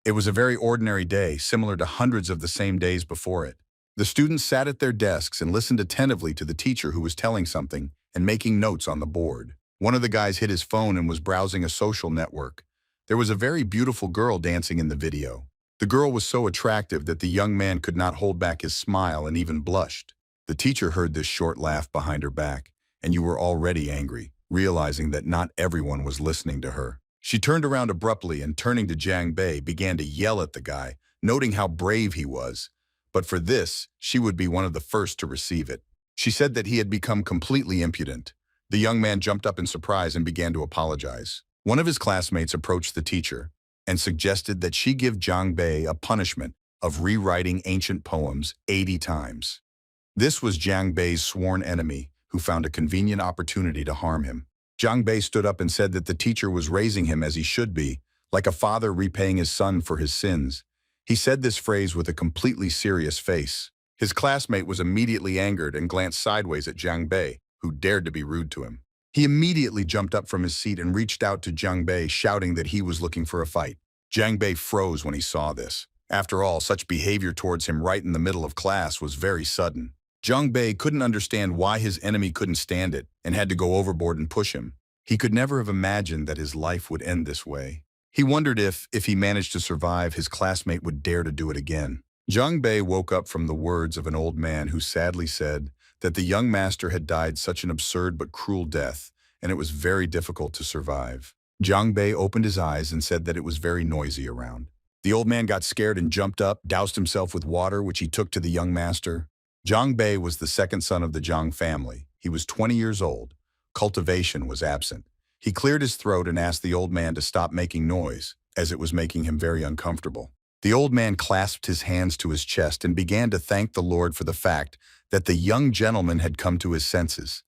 It was a very ordinary day, similar to hundreds of the same days before it. The students sat at their desks and listened attentively to the teacher who was telling something and making notes on the board. One of the guys hid his phone and was browsing a social network. There was a very beautiful girl dancing in the video. The girl was so attractive that the young man could not hold back his smile and even blushed. The teacher heard this short laugh behind her back, and you were already angry, realizing that not everyone was listening to her. She turned around abruptly and, turning to Jiang Bei, began to yell at the guy, noting how brave he was. But for this, she would be one of the first to receive it. She said that he had become completely impudent. The young man jumped up in surprise and began to apologize. One of his classmates approached the teacher and suggested that she give Jiang Bei a punishment of rewriting ancient poems 80 times. This was Jiang Bei's sworn enemy, who found a convenient opportunity to harm him. Jiang Bei stood up and said that the teacher was raising him as he should be, like a father repaying his son for his sins. He said this phrase with a completely serious face. His classmate was immediately angered and glanced sideways at Jiang Bei, who dared to be rude to him. He immediately jumped up from his seat and reached out to Jiang Bei, shouting that he was looking for a fight. Jiang Bei froze when he saw this. After all, such behavior towards him right in the middle of class was very sudden. Jiang Bei couldn't understand why his enemy couldn't stand it and had to go overboard and push him. He could never have imagined that his life would end this way. He wondered if he managed to survive, his classmate would dare to do it again. Jiang Bei woke up from the words of an old man who sadly said that the young master had died such an absurd but cruel death, and it was very difficult to survive. Jiang Bei opened his eyes and said that it was very noisy around. The old man got scared and jumped up, doused himself with water, which he took to the young master. Jiang Bei was the second son of the Jiang family. He was 20 years old. Cultivation was absent. He cleared his throat and asked the old man to stop making noise, as it was making him very uncomfortable. The old man clasped his hands to his chest and began to thank the Lord for the fact that the young gentleman had come to his senses.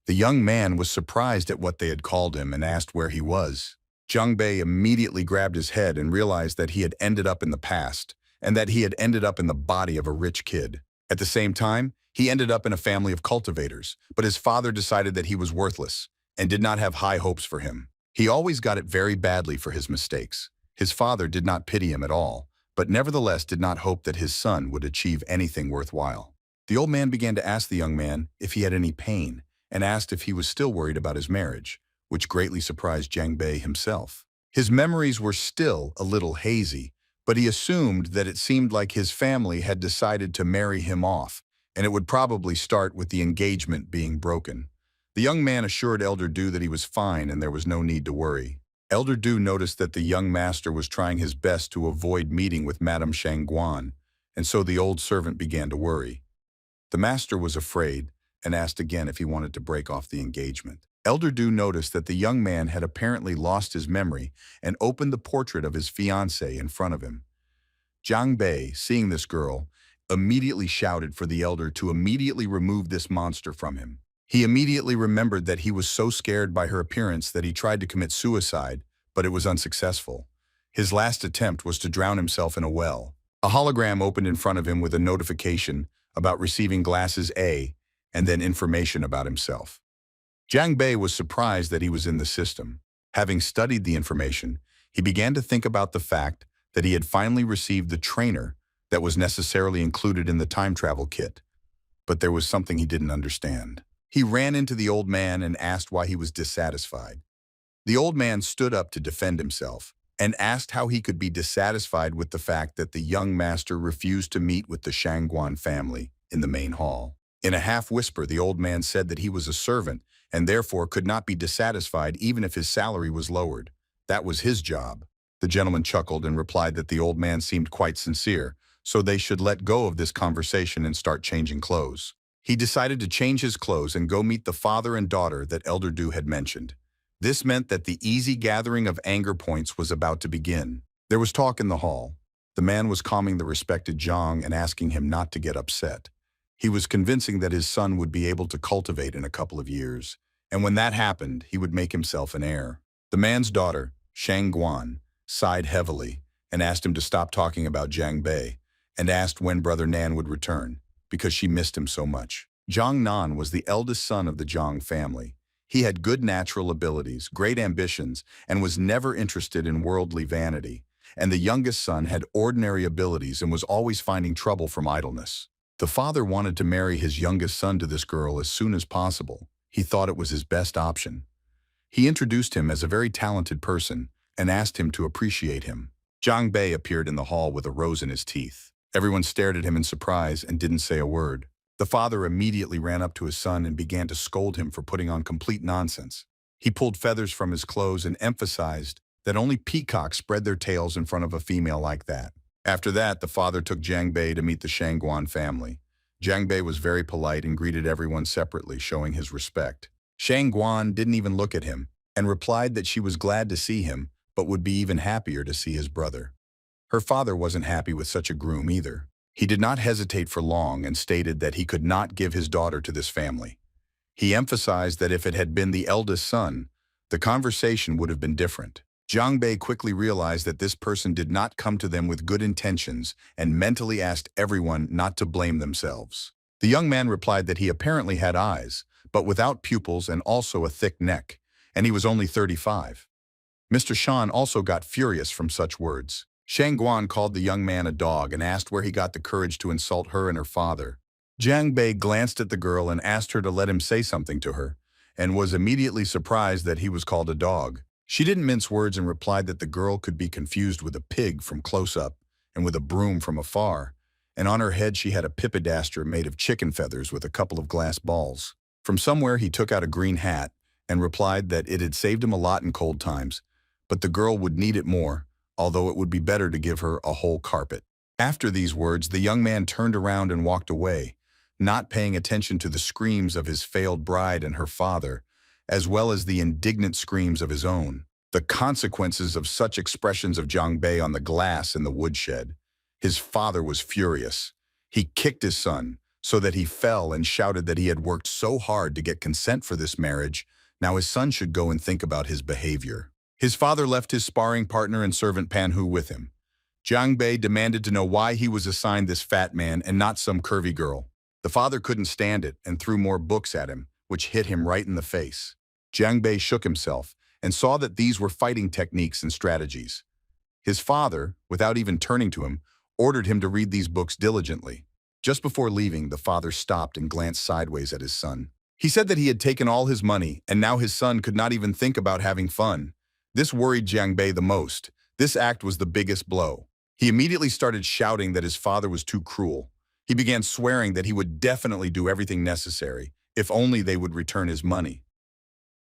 The young man was surprised at what they had called him and asked where he was. Jiang Bei immediately grabbed his head and realized that he had ended up in the past, and that he had ended up in the body of a rich kid. At the same time, he ended up in a family of cultivators, but his father decided that he was worthless and did not have high hopes for him. He always got it very badly for his mistakes. His father did not pity him at all, but nevertheless did not hope that his son would achieve anything worthwhile. The old man began to ask the young man if he had any pain, and asked if he was still worried about his marriage, which greatly surprised Jiang Bei himself. His memories were still a little hazy, but he assumed that it seemed like his family had decided to marry him off, and it would probably start with the engagement being broken. The young man assured Elder Du that he was fine and there was no need to worry. Elder Du noticed that the young master was trying his best to avoid meeting with Madame Shangguan, and so the old servant began to worry. The master was afraid and asked again if he wanted to break off the engagement. Elder Du noticed that the young man had apparently lost his memory and opened the portrait of his fiancée in front of him. Jiang Bei, seeing this girl, immediately shouted for the elder to immediately remove this monster from him. He immediately remembered that he was so scared by her appearance that he tried to commit suicide, but it was unsuccessful. His last attempt was to drown himself in a well. A hologram opened in front of him with a notification about receiving glasses A, and then information about himself. Jiang Bei was surprised that he was in the system. Having studied the information, he began to think about the fact that he had finally received the trainer that was necessarily included in the time travel kit. But there was something he didn't understand. He ran into the old man and asked why he was dissatisfied. The old man stood up to defend himself and asked how he could be dissatisfied with the fact that the young master refused to meet with the Shangguan family in the main hall. In a half-whisper, the old man said that he was a servant and therefore could not be dissatisfied even if his salary was lowered. That was his job. The gentleman chuckled and replied that the old man seemed quite sincere, so they should let go of this conversation and start changing clothes. He decided to change his clothes and go meet the father and daughter that Elder Du had mentioned. This meant that the easy gathering of anger points was about to begin. There was talk in the hall. The man was calming the respected Zhang and asking him not to get upset. He was convincing that his son would be able to cultivate in a couple of years, and when that happened, he would make himself an heir. The man's daughter, Shangguan, sighed heavily and asked him to stop talking about Jiang Bei, and asked when Brother Nan would return, because she missed him so much. Zhang Nan was the eldest son of the Zhang family. He had good natural abilities, great ambitions, and was never interested in worldly vanity. and the youngest son had ordinary abilities and was always finding trouble from idleness. The father wanted to marry his youngest son to this girl as soon as possible. He thought it was his best option. He introduced him as a very talented person and asked him to appreciate him. Jiang Bei appeared in the hall with a rose in his teeth. Everyone stared at him in surprise and didn't say a word. The father immediately ran up to his son and began to scold him for putting on complete nonsense. He pulled feathers from his clothes and emphasized that only peacocks spread their tails in front of a female like that. After that, the father took Jiang Bei to meet the Shangguan family. Jiang Bei was very polite and greeted everyone separately, showing his respect. Shangguan didn't even look at him and replied that she was glad to see him, but would be even happier to see his brother. Her father wasn't happy with such a groom either. He did not hesitate for long and stated that he could not give his daughter to this family. He emphasized that if it had been the eldest son, the conversation would have been different. Jiang Bei quickly realized that this person did not come to them with good intentions and mentally asked everyone not to blame themselves. The young man replied that he apparently had eyes, but without pupils and also a thick neck, and he was only 35. Mr. Shan also got furious from such words. Shangguan called the young man a dog and asked where he got the courage to insult her and her father. Jiang Bei glanced at the girl and asked her to let him say something to her, and was immediately surprised that he was called a dog. She didn't mince words and replied that the girl could be confused with a pig from close up and with a broom from afar, and on her head she had a pipidaster made of chicken feathers with a couple of glass balls. From somewhere he took out a green hat and replied that it had saved him a lot in cold times, but the girl would need it more, although it would be better to give her a whole carpet. After these words, the young man turned around and walked away, not paying attention to the screams of his failed bride and her father, as well as the indignant screams of his own. The consequences of such expressions of Jiang Bei on the glass in the woodshed. His father was furious. He kicked his son so that he fell and shouted that he had worked so hard to get consent for this marriage, now his son should go and think about his behavior. His father left his sparring partner and servant Pan Hu with him. Jiang Bei demanded to know why he was assigned this fat man and not some curvy girl. The father couldn't stand it and threw more books at him, which hit him right in the face. Jiang Bei shook himself and saw that these were fighting techniques and strategies. His father, without even turning to him, ordered him to read these books diligently. Just before leaving, the father stopped and glanced sideways at his son. He said that he had taken all his money and now his son could not even think about having fun. This worried Jiang Bei the most. This act was the biggest blow. He immediately started shouting that his father was too cruel. He began swearing that he would definitely do everything necessary, if only they would return his money.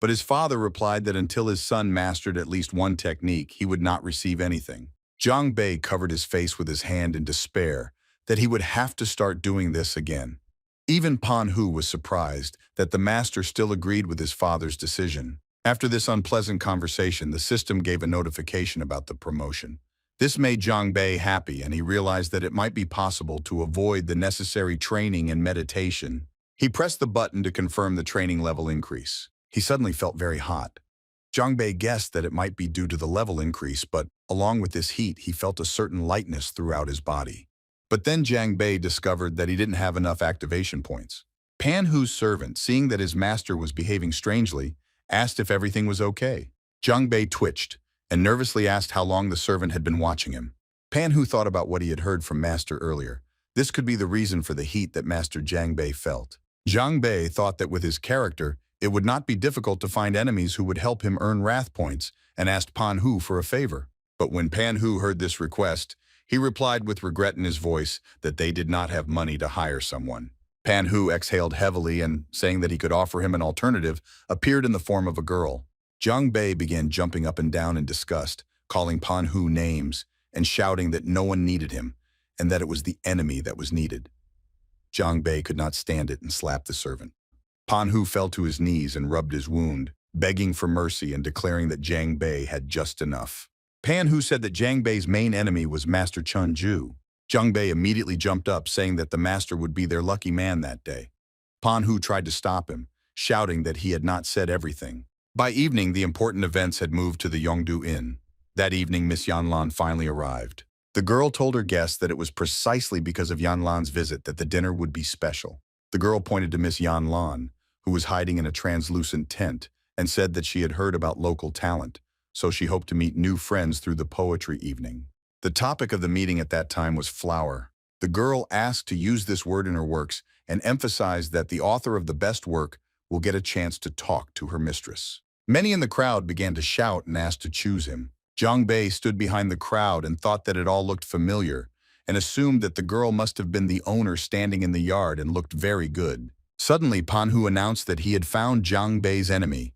But his father replied that until his son mastered at least one technique, he would not receive anything. Jiang Bei covered his face with his hand in despair that he would have to start doing this again. Even Pan Hu was surprised that the master still agreed with his father's decision. After this unpleasant conversation, the system gave a notification about the promotion. This made Jiang Bei happy, and he realized that it might be possible to avoid the necessary training and meditation. He pressed the button to confirm the training level increase. He suddenly felt very hot. Jiang Bei guessed that it might be due to the level increase, but along with this heat, he felt a certain lightness throughout his body. But then Jiang Bei discovered that he didn't have enough activation points. Pan Hu's servant, seeing that his master was behaving strangely, asked if everything was okay. Jiang Bei twitched and nervously asked how long the servant had been watching him. Pan Hu thought about what he had heard from Master earlier. This could be the reason for the heat that Master Jiang Bei felt. Jiang Bei thought that with his character, it would not be difficult to find enemies who would help him earn wrath points, and asked Pan Hu for a favor. But when Pan Hu heard this request, he replied with regret in his voice that they did not have money to hire someone. Pan Hu exhaled heavily and, saying that he could offer him an alternative, appeared in the form of a girl. Jiang Bei began jumping up and down in disgust, calling Pan Hu names and shouting that no one needed him and that it was the enemy that was needed. Jiang Bei could not stand it and slapped the servant. Pan Hu fell to his knees and rubbed his wound, begging for mercy and declaring that Jiang Bei had just enough. Pan Hu said that Jiang Bei's main enemy was Master Chenju. Jiang Bei immediately jumped up, saying that the master would be their lucky man that day. Pan Hu tried to stop him, shouting that he had not said everything. By evening, the important events had moved to the Yongdu Inn. That evening, Miss Yanlan finally arrived. The girl told her guests that it was precisely because of Yanlan's visit that the dinner would be special. The girl pointed to Miss Yanlan, who was hiding in a translucent tent, and said that she had heard about local talent, so she hoped to meet new friends through the poetry evening. The topic of the meeting at that time was flower. The girl asked to use this word in her works and emphasized that the author of the best work will get a chance to talk to her mistress. Many in the crowd began to shout and ask to choose him. Zhang Bei stood behind the crowd and thought that it all looked familiar, and assumed that the girl must have been the owner standing in the yard and looked very good. Suddenly, Panhu announced that he had found Zhang Bei's enemy.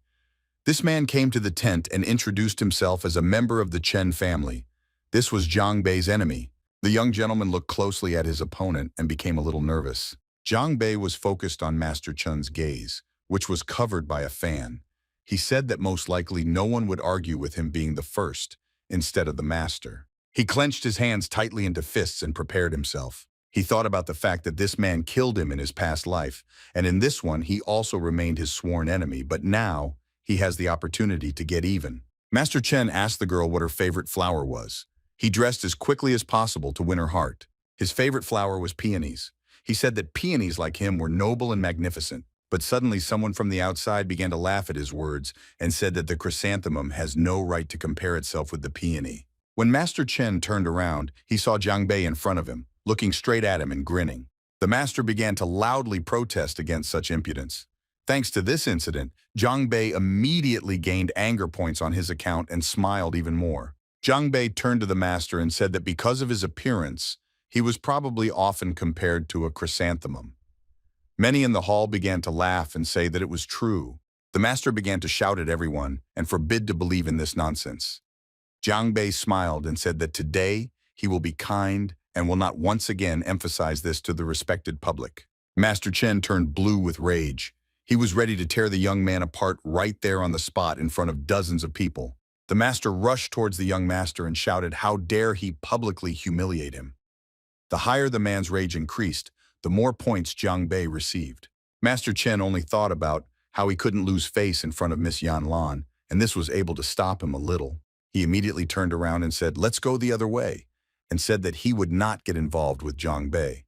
This man came to the tent and introduced himself as a member of the Chen family. This was Zhang Bei's enemy. The young gentleman looked closely at his opponent and became a little nervous. Zhang Bei was focused on Master Chen's gaze, which was covered by a fan. He said that most likely no one would argue with him being the first, instead of the master. He clenched his hands tightly into fists and prepared himself. He thought about the fact that this man killed him in his past life, and in this one he also remained his sworn enemy, but now he has the opportunity to get even. Master Chen asked the girl what her favorite flower was. He dressed as quickly as possible to win her heart. His favorite flower was peonies. He said that peonies like him were noble and magnificent. But suddenly someone from the outside began to laugh at his words and said that the chrysanthemum has no right to compare itself with the peony. When Master Chen turned around, he saw Zhang Bei in front of him, looking straight at him and grinning. The master began to loudly protest against such impudence. Thanks to this incident, Zhang Bei immediately gained anger points on his account and smiled even more. Zhang Bei turned to the master and said that because of his appearance, he was probably often compared to a chrysanthemum. Many in the hall began to laugh and say that it was true. The master began to shout at everyone and forbid to believe in this nonsense. Zhang Bei smiled and said that today he will be kind and will not once again emphasize this to the respected public. Master Chen turned blue with rage. He was ready to tear the young man apart right there on the spot in front of dozens of people. The master rushed towards the young master and shouted, "How dare he publicly humiliate him?" The higher the man's rage increased, the more points Zhang Bei received. Master Chen only thought about how he couldn't lose face in front of Miss Yanlan, and this was able to stop him a little. He immediately turned around and said, "Let's go the other way," and said that he would not get involved with Zhang Bei.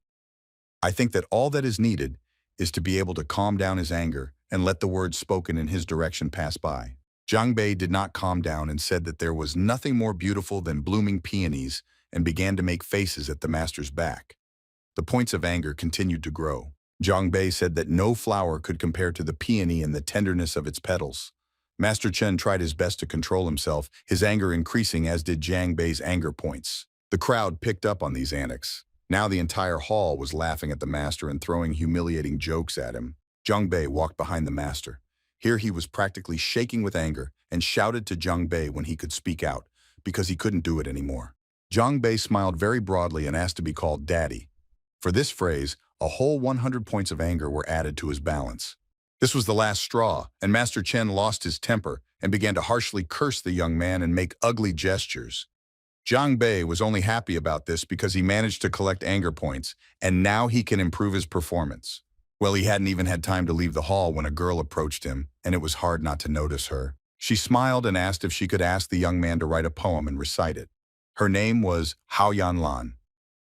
I think that all that is needed is to be able to calm down his anger and let the words spoken in his direction pass by. Zhang Bei did not calm down and said that there was nothing more beautiful than blooming peonies and began to make faces at the master's back. The points of anger continued to grow. Zhang Bei said that no flower could compare to the peony and the tenderness of its petals. Master Chen tried his best to control himself, his anger increasing as did Zhang Bei's anger points. The crowd picked up on these antics. Now the entire hall was laughing at the master and throwing humiliating jokes at him. Zhang Bei walked behind the master. Here he was practically shaking with anger and shouted to Zhang Bei when he could speak out, because he couldn't do it anymore. Zhang Bei smiled very broadly and asked to be called Daddy. For this phrase, a whole 100 points of anger were added to his balance. This was the last straw, and Master Chen lost his temper and began to harshly curse the young man and make ugly gestures. Zhang Bei was only happy about this because he managed to collect anger points, and now he can improve his performance. Well, he hadn't even had time to leave the hall when a girl approached him, and it was hard not to notice her. She smiled and asked if she could ask the young man to write a poem and recite it. Her name was Yanlan.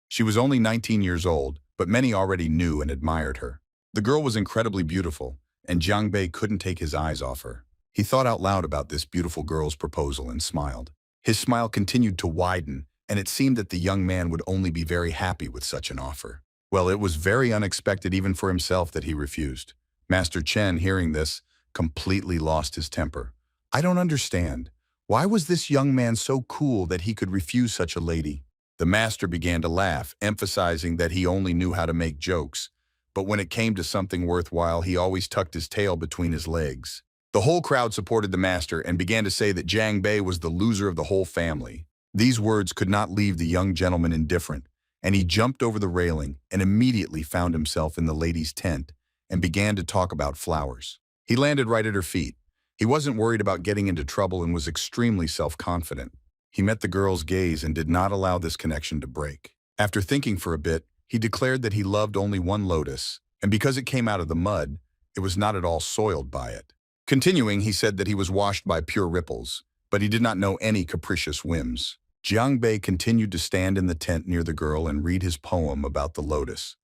She was only 19 years old, but many already knew and admired her. The girl was incredibly beautiful, and Zhang Bei couldn't take his eyes off her. He thought out loud about this beautiful girl's proposal and smiled. His smile continued to widen, and it seemed that the young man would only be very happy with such an offer. Well, it was very unexpected even for himself that he refused. Master Chen, hearing this, completely lost his temper. I don't understand. Why was this young man so cool that he could refuse such a lady? The master began to laugh, emphasizing that he only knew how to make jokes. But when it came to something worthwhile, he always tucked his tail between his legs. The whole crowd supported the master and began to say that Zhang Bei was the loser of the whole family. These words could not leave the young gentleman indifferent, and he jumped over the railing and immediately found himself in the lady's tent and began to talk about flowers. He landed right at her feet. He wasn't worried about getting into trouble and was extremely self-confident. He met the girl's gaze and did not allow this connection to break. After thinking for a bit, he declared that he loved only one lotus, and because it came out of the mud, it was not at all soiled by it. Continuing, he said that he was washed by pure ripples, but he did not know any capricious whims. Zhang Bei continued to stand in the tent near the girl and read his poem about the lotus.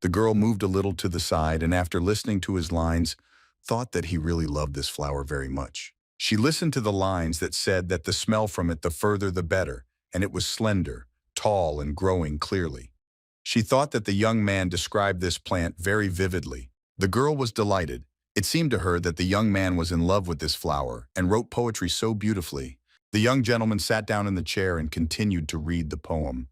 The girl moved a little to the side and after listening to his lines, thought that he really loved this flower very much. She listened to the lines that said that the smell from it the further the better, and it was slender, tall, and growing clearly. She thought that the young man described this plant very vividly. The girl was delighted. It seemed to her that the young man was in love with this flower and wrote poetry so beautifully. The young gentleman sat down in the chair and continued to read the poem.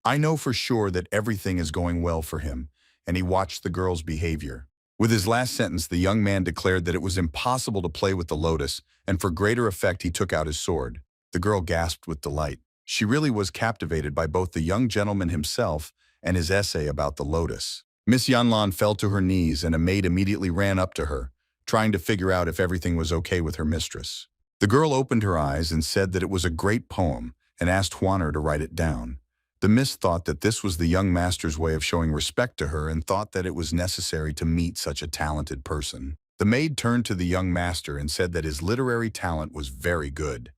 I know for sure that everything is going well for him, and he watched the girl's behavior. With his last sentence, the young man declared that it was impossible to play with the lotus, and for greater effect he took out his sword. The girl gasped with delight. She really was captivated by both the young gentleman himself and his essay about the lotus. Miss Yanlan fell to her knees and a maid immediately ran up to her, trying to figure out if everything was okay with her mistress. The girl opened her eyes and said that it was a great poem and asked Huaner to write it down. The miss thought that this was the young master's way of showing respect to her and thought that it was necessary to meet such a talented person. The maid turned to the young master and said that his literary talent was very good.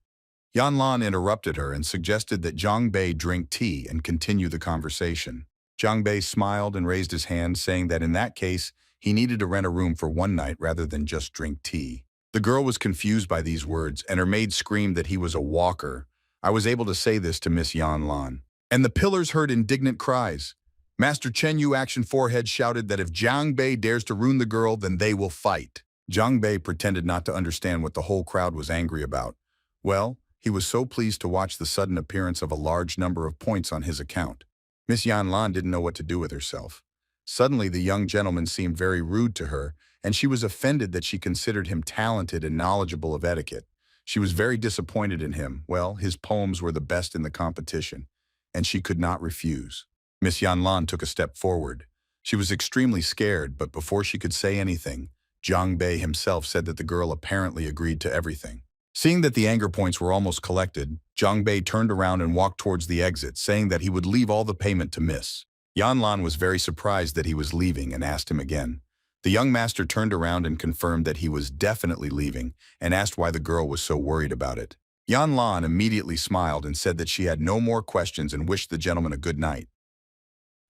Yanlan interrupted her and suggested that Zhang Bei drink tea and continue the conversation. Zhang Bei smiled and raised his hand, saying that in that case, he needed to rent a room for one night rather than just drink tea. The girl was confused by these words, and her maid screamed that he was a walker. I was able to say this to Miss Yanlan. And the pillars heard indignant cries. Master Chenju Action Forehead shouted that if Zhang Bei dares to ruin the girl, then they will fight. Zhang Bei pretended not to understand what the whole crowd was angry about. Well, he was so pleased to watch the sudden appearance of a large number of points on his account. Miss Yanlan didn't know what to do with herself. Suddenly, the young gentleman seemed very rude to her, and she was offended that she considered him talented and knowledgeable of etiquette. She was very disappointed in him. Well, his poems were the best in the competition, and she could not refuse. Miss Yanlan took a step forward. She was extremely scared, but before she could say anything, Zhang Bei himself said that the girl apparently agreed to everything. Seeing that the anger points were almost collected, Zhang Bei turned around and walked towards the exit, saying that he would leave all the payment to Miss. Yanlan was very surprised that he was leaving and asked him again. The young master turned around and confirmed that he was definitely leaving and asked why the girl was so worried about it. Yanlan immediately smiled and said that she had no more questions and wished the gentleman a good night.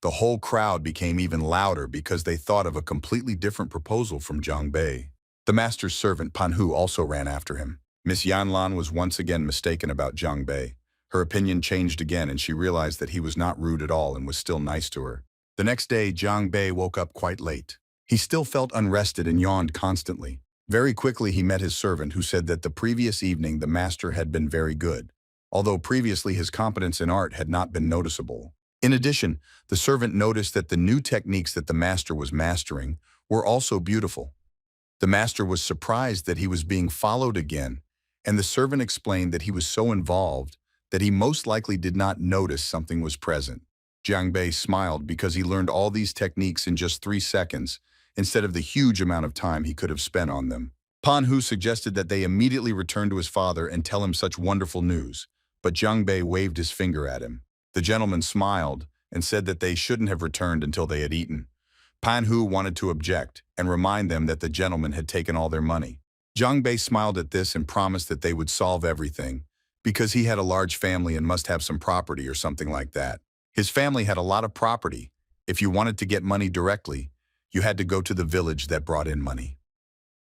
The whole crowd became even louder because they thought of a completely different proposal from Zhang Bei. The master's servant Pan Hu also ran after him. Miss Yanlan was once again mistaken about Zhang Bei. Her opinion changed again and she realized that he was not rude at all and was still nice to her. The next day, Zhang Bei woke up quite late. He still felt unrested and yawned constantly. Very quickly he met his servant who said that the previous evening the master had been very good, although previously his competence in art had not been noticeable. In addition, the servant noticed that the new techniques that the master was mastering were also beautiful. The master was surprised that he was being followed again, and the servant explained that he was so involved that he most likely did not notice something was present. Zhang Bei smiled because he learned all these techniques in just 3 seconds, instead of the huge amount of time he could have spent on them. Pan Hu suggested that they immediately return to his father and tell him such wonderful news, but Zhang Bei waved his finger at him. The gentleman smiled and said that they shouldn't have returned until they had eaten. Pan Hu wanted to object and remind them that the gentleman had taken all their money. Zhang Bei smiled at this and promised that they would solve everything, because he had a large family and must have some property or something like that. His family had a lot of property. If you wanted to get money directly, you had to go to the village that brought in money.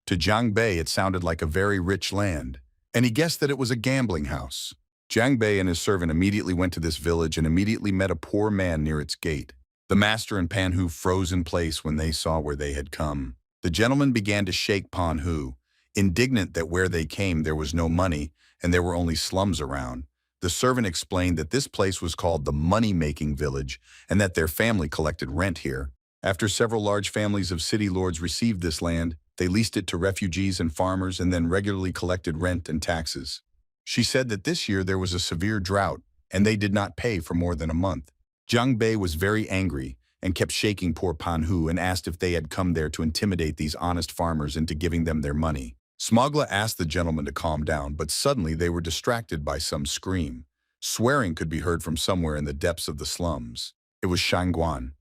To Zhang Bei, it sounded like a very rich land, and he guessed that it was a gambling house. Zhang Bei and his servant immediately went to this village and immediately met a poor man near its gate. The master and Pan Hu froze in place when they saw where they had come. The gentleman began to shake Pan Hu, indignant that where they came there was no money and there were only slums around. The servant explained that this place was called the money-making village and that their family collected rent here. After several large families of city lords received this land, they leased it to refugees and farmers and then regularly collected rent and taxes. She said that this year there was a severe drought and they did not pay for more than a month. Zhang Bei was very angry and kept shaking poor Pan Hu and asked if they had come there to intimidate these honest farmers into giving them their money. Smogla asked the gentleman to calm down, but suddenly they were distracted by some scream. Swearing could be heard from somewhere in the depths of the slums. It was Shangguan.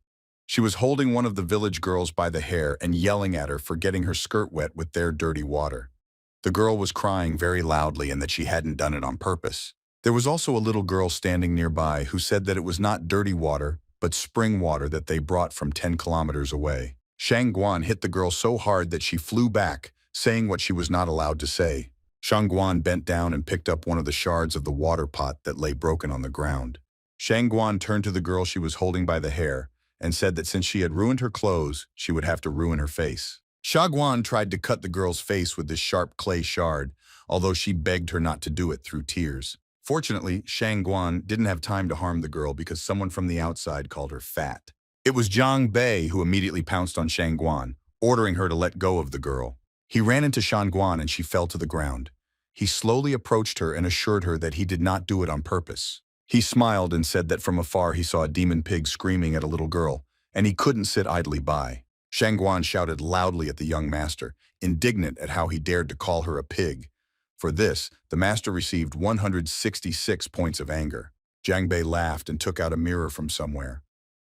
She was holding one of the village girls by the hair and yelling at her for getting her skirt wet with their dirty water. The girl was crying very loudly and that she hadn't done it on purpose. There was also a little girl standing nearby who said that it was not dirty water, but spring water that they brought from 10 kilometers away. Shangguan hit the girl so hard that she flew back, saying what she was not allowed to say. Shangguan bent down and picked up one of the shards of the water pot that lay broken on the ground. Shangguan turned to the girl she was holding by the hair and said that since she had ruined her clothes, she would have to ruin her face. Shangguan tried to cut the girl's face with this sharp clay shard, although she begged her not to do it through tears. Fortunately, Shangguan didn't have time to harm the girl because someone from the outside called her fat. It was Zhang Bei who immediately pounced on Shangguan, ordering her to let go of the girl. He ran into Shangguan and she fell to the ground. He slowly approached her and assured her that he did not do it on purpose. He smiled and said that from afar he saw a demon pig screaming at a little girl, and he couldn't sit idly by. Shangguan shouted loudly at the young master, indignant at how he dared to call her a pig. For this, the master received 166 points of anger. Zhang Bei laughed and took out a mirror from somewhere,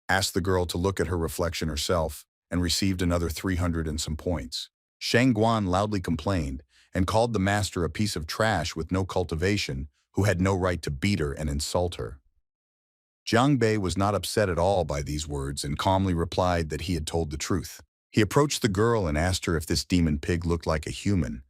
asked the girl to look at her reflection herself, and received another 300 and some points. Shangguan loudly complained and called the master a piece of trash with no cultivation, who had no right to beat her and insult her. Zhang Bei was not upset at all by these words and calmly replied that he had told the truth. He approached the girl and asked her if this demon pig looked like a human.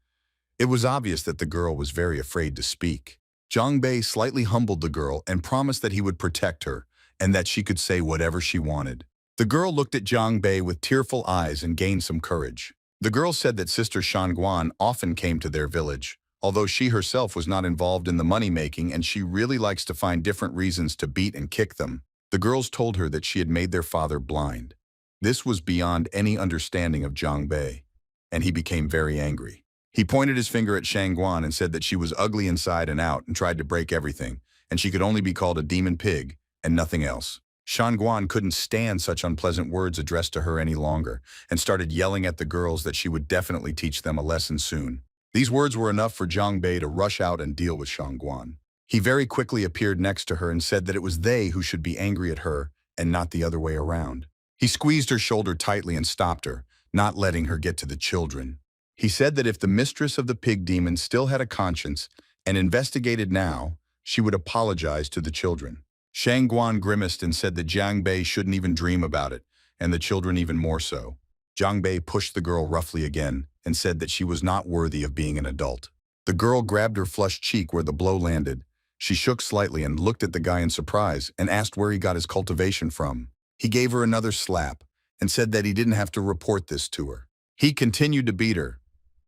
It was obvious that the girl was very afraid to speak. Zhang Bei slightly humbled the girl and promised that he would protect her and that she could say whatever she wanted. The girl looked at Zhang Bei with tearful eyes and gained some courage. The girl said that Sister Shangguan often came to their village, although she herself was not involved in the money-making and she really likes to find different reasons to beat and kick them. The girls told her that she had made their father blind. This was beyond any understanding of Zhang Bei, and he became very angry. He pointed his finger at Shangguan and said that she was ugly inside and out and tried to break everything, and she could only be called a demon pig and nothing else. Shangguan couldn't stand such unpleasant words addressed to her any longer and started yelling at the girls that she would definitely teach them a lesson soon. These words were enough for Zhang Bei to rush out and deal with Shangguan. He very quickly appeared next to her and said that it was they who should be angry at her and not the other way around. He squeezed her shoulder tightly and stopped her, not letting her get to the children. He said that if the mistress of the pig demon still had a conscience and investigated now, she would apologize to the children. Shangguan grimaced and said that Zhang Bei shouldn't even dream about it, and the children even more so. Zhang Bei pushed the girl roughly again and said that she was not worthy of being an adult. The girl grabbed her flushed cheek where the blow landed. She shook slightly and looked at the guy in surprise and asked where he got his cultivation from. He gave her another slap and said that he didn't have to report this to her. He continued to beat her.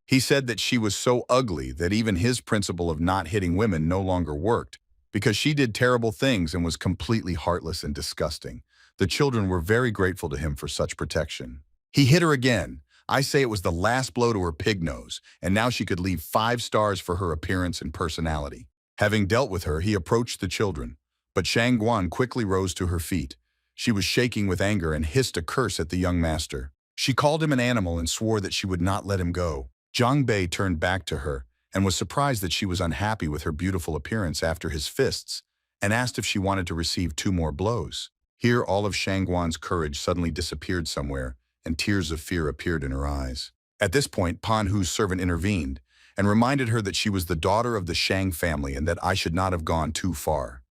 He said that she was so ugly that even his principle of not hitting women no longer worked, because she did terrible things and was completely heartless and disgusting. The children were very grateful to him for such protection. He hit her again. I say it was the last blow to her pig nose, and now she could leave 5 stars for her appearance and personality. Having dealt with her, he approached the children, but Shangguan quickly rose to her feet. She was shaking with anger and hissed a curse at the young master. She called him an animal and swore that she would not let him go. Zhang Bei turned back to her and was surprised that she was unhappy with her beautiful appearance after his fists, and asked if she wanted to receive 2 more blows. Here all of Shangguan's courage suddenly disappeared somewhere, and tears of fear appeared in her eyes. At this point, Pan Hu's servant intervened and reminded her that she was the daughter of the Shang family and that I should not have gone too far.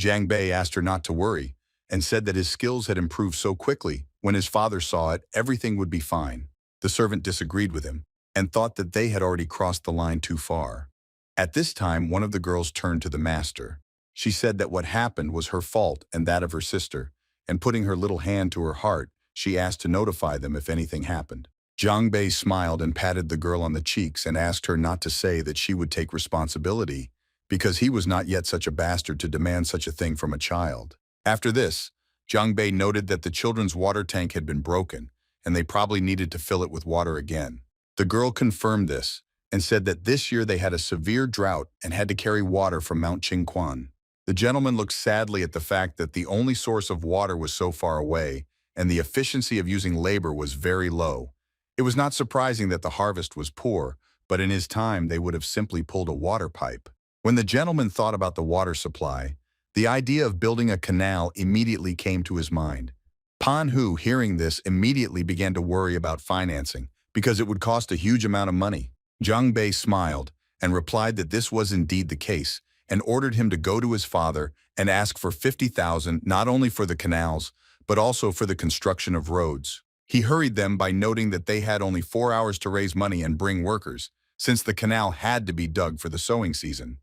Zhang Bei asked her not to worry and said that his skills had improved so quickly, when his father saw it, everything would be fine. The servant disagreed with him and thought that they had already crossed the line too far. At this time, one of the girls turned to the master. She said that what happened was her fault and that of her sister, and putting her little hand to her heart, she asked to notify them if anything happened. Zhang Bei smiled and patted the girl on the cheeks and asked her not to say that she would take responsibility, because he was not yet such a bastard to demand such a thing from a child. After this, Zhang Bei noted that the children's water tank had been broken, and they probably needed to fill it with water again. The girl confirmed this and said that this year they had a severe drought and had to carry water from Mount Qingquan. The gentleman looked sadly at the fact that the only source of water was so far away, and the efficiency of using labor was very low. It was not surprising that the harvest was poor, but in his time they would have simply pulled a water pipe. When the gentleman thought about the water supply, the idea of building a canal immediately came to his mind. Pan Hu, hearing this, immediately began to worry about financing, because it would cost a huge amount of money. Zhang Bei smiled and replied that this was indeed the case, and ordered him to go to his father and ask for 50,000 not only for the canals, but also for the construction of roads. He hurried them by noting that they had only 4 hours to raise money and bring workers, since the canal had to be dug for the sowing season.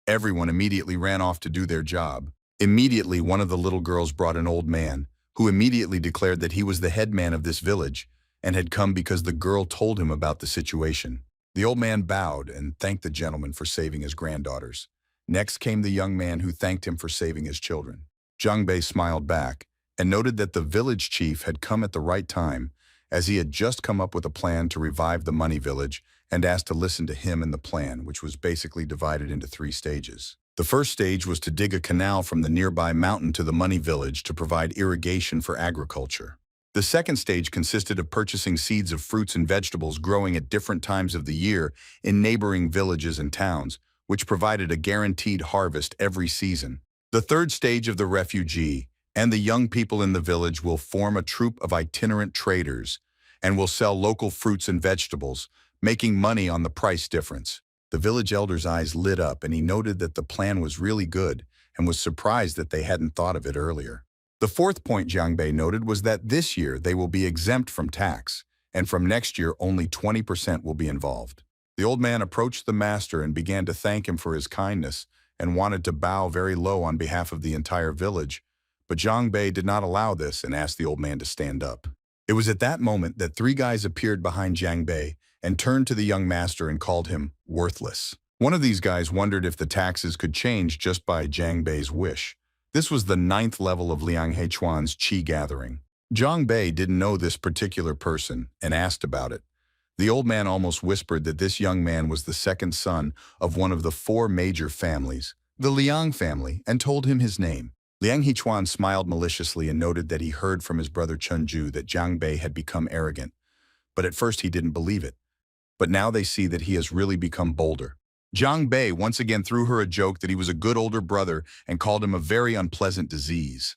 Everyone immediately ran off to do their job. Immediately, one of the little girls brought an old man, who immediately declared that he was the head man of this village and had come because the girl told him about the situation. The old man bowed and thanked the gentleman for saving his granddaughters. Next came the young man who thanked him for saving his children. Zhang Bei smiled back and noted that the village chief had come at the right time, as he had just come up with a plan to revive the money village and asked to listen to him and the plan, which was basically divided into 3 stages. The first stage was to dig a canal from the nearby mountain to the money village to provide irrigation for agriculture. The second stage consisted of purchasing seeds of fruits and vegetables growing at different times of the year in neighboring villages and towns, which provided a guaranteed harvest every season. The third stage of the refugee and the young people in the village will form a troupe of itinerant traders and will sell local fruits and vegetables, making money on the price difference. The village elder's eyes lit up and he noted that the plan was really good and was surprised that they hadn't thought of it earlier. The fourth point Zhang Bei noted was that this year they will be exempt from tax, and from next year only 20% will be involved. The old man approached the master and began to thank him for his kindness and wanted to bow very low on behalf of the entire village, but Zhang Bei did not allow this and asked the old man to stand up. It was at that moment that 3 guys appeared behind Zhang Bei and turned to the young master and called him worthless. One of these guys wondered if the taxes could change just by Zhang Bei's wish. This was the 9th level of Liang Heichuan's qi gathering. Zhang Bei didn't know this particular person and asked about it. The old man almost whispered that this young man was the second son of one of the 4 major families, the Liang family, and told him his name. Liang Heichuan smiled maliciously and noted that he heard from his brother Chenju that Zhang Bei had become arrogant, but at first he didn't believe it. But now they see that he has really become bolder. Zhang Bei once again threw her a joke that he was a good older brother and called him a very unpleasant disease.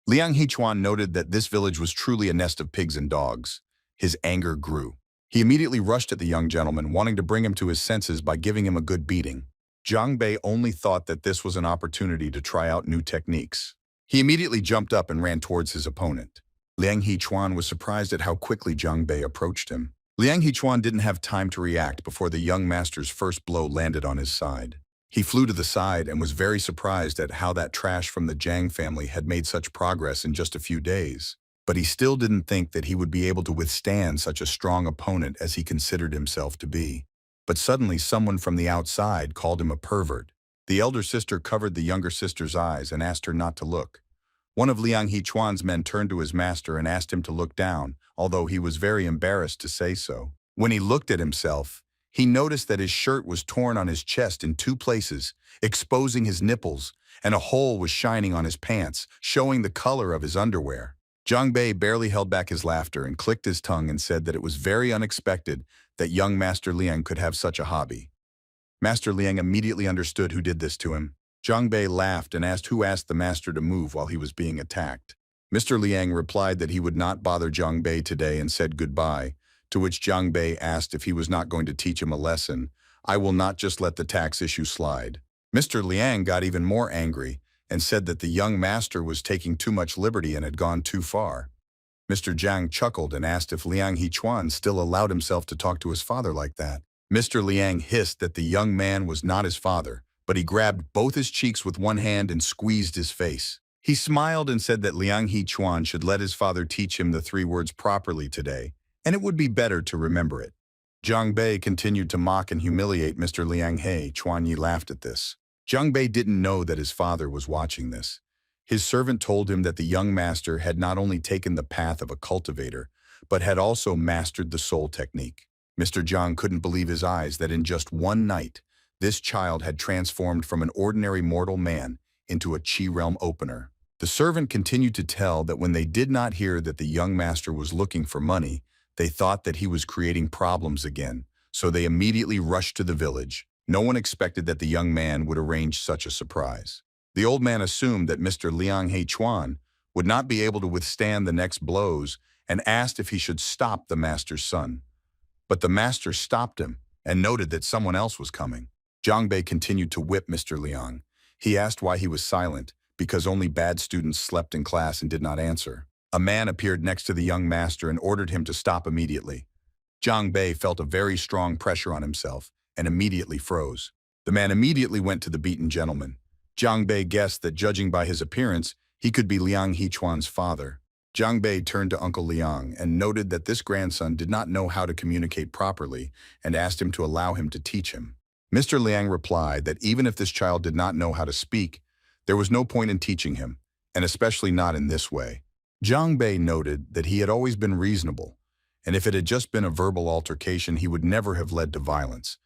Liang Heichuan noted that this village was truly a nest of pigs and dogs. His anger grew. He immediately rushed at the young gentleman, wanting to bring him to his senses by giving him a good beating. Zhang Bei only thought that this was an opportunity to try out new techniques. He immediately jumped up and ran towards his opponent. Liang Heichuan was surprised at how quickly Zhang Bei approached him. Liang Heichuan didn't have time to react before the young master's first blow landed on his side. He flew to the side and was very surprised at how that trash from the Zhang family had made such progress in just a few days. But he still didn't think that he would be able to withstand such a strong opponent as he considered himself to be. But suddenly someone from the outside called him a pervert. The elder sister covered the younger sister's eyes and asked her not to look. One of Liang Heichuan's men turned to his master and asked him to look down, although he was very embarrassed to say so. When he looked at himself, he noticed that his shirt was torn on his chest in 2 places, exposing his nipples, and a hole was shining on his pants, showing the color of his underwear. Zhang Bei barely held back his laughter and clicked his tongue and said that it was very unexpected that young Master Liang could have such a hobby. Master Liang immediately understood who did this to him. Zhang Bei laughed and asked who asked the master to move while he was being attacked. Mr. Liang replied that he would not bother Zhang Bei today and said goodbye, to which Zhang Bei asked if he was not going to teach him a lesson. I will not just let the tax issue slide. Mr. Liang got even more angry and said that the young master was taking too much liberty and had gone too far. Mr. Zhang chuckled and asked if Liang Heichuan still allowed himself to talk to his father like that. Mr. Liang hissed that the young man was not his father, but he grabbed both his cheeks with one hand and squeezed his face. He smiled and said that Liang Heichuan should let his father teach him the 3 words properly today, and it would be better to remember it. Zhang Bei continued to mock and humiliate Mr. Liang Heichuan. He laughed at this. Zhang Bei didn't know that his father was watching this. His servant told him that the young master had not only taken the path of a cultivator, but had also mastered the soul technique. Mr. Zhang couldn't believe his eyes that in just one night, this child had transformed from an ordinary mortal man into a Qi realm opener. The servant continued to tell that when they did not hear that the young master was looking for money, they thought that he was creating problems again, so they immediately rushed to the village. No one expected that the young man would arrange such a surprise. The old man assumed that Mr. Liang Heichuan would not be able to withstand the next blows and asked if he should stop the master's son. But the master stopped him and noted that someone else was coming. Zhang Bei continued to whip Mr. Liang. He asked why he was silent, because only bad students slept in class and did not answer. A man appeared next to the young master and ordered him to stop immediately. Jiang Bei felt a very strong pressure on himself and immediately froze. The man immediately went to the beaten gentleman. Jiang Bei guessed that judging by his appearance, he could be Liang Hechuan's father. Jiang Bei turned to Uncle Liang and noted that this grandson did not know how to communicate properly and asked him to allow him to teach him. Mr. Liang replied that even if this child did not know how to speak, there was no point in teaching him, and especially not in this way. Jiang Bei noted that he had always been reasonable, and if it had just been a verbal altercation, he would never have led to violence.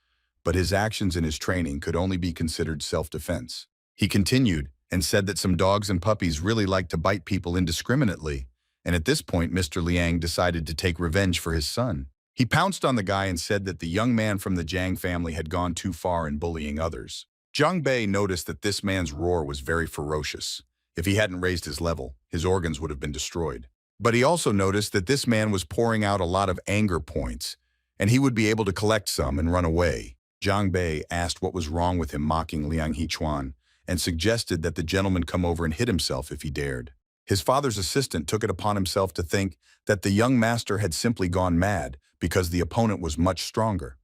But his actions and his training could only be considered self-defense. He continued and said that some dogs and puppies really like to bite people indiscriminately, and at this point Mr. Liang decided to take revenge for his son. He pounced on the guy and said that the young man from the Jiang family had gone too far in bullying others. Jiang Bei noticed that this man's roar was very ferocious. If he hadn't raised his level, his organs would have been destroyed. But he also noticed that this man was pouring out a lot of anger points, and he would be able to collect some and run away. Jiang Bei asked what was wrong with him mocking Liang Hechuan, and suggested that the gentleman come over and hit himself if he dared. His father's assistant took it upon himself to think that the young master had simply gone mad because the opponent was much stronger.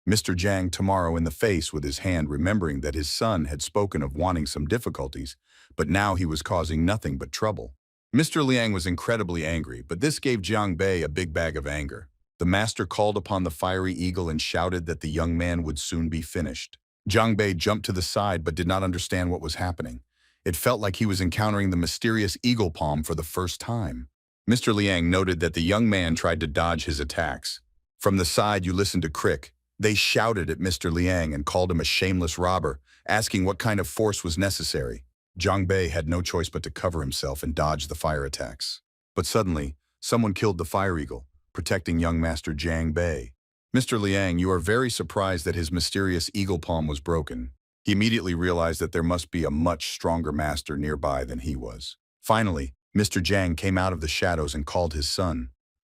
Mr. Jiang tomorrow in the face with his hand, remembering that his son had spoken of wanting some difficulties, but now he was causing nothing but trouble. Mr. Liang was incredibly angry, but this gave Jiang Bei a big bag of anger. The master called upon the fiery eagle and shouted that the young man would soon be finished. Jiang Bei jumped to the side but did not understand what was happening. It felt like he was encountering the mysterious eagle palm for the first time. Mr. Liang noted that the young man tried to dodge his attacks. From the side, you listened to Crick. They shouted at Mr. Liang and called him a shameless robber, asking what kind of force was necessary. Jiang Bei had no choice but to cover himself and dodge the fire attacks. But suddenly, someone killed the fire eagle, protecting young Master Jiang Bei. Mr. Liang, you are very surprised that his mysterious eagle palm was broken. He immediately realized that there must be a much stronger master nearby than he was. Finally, Mr. Jiang came out of the shadows and called his son.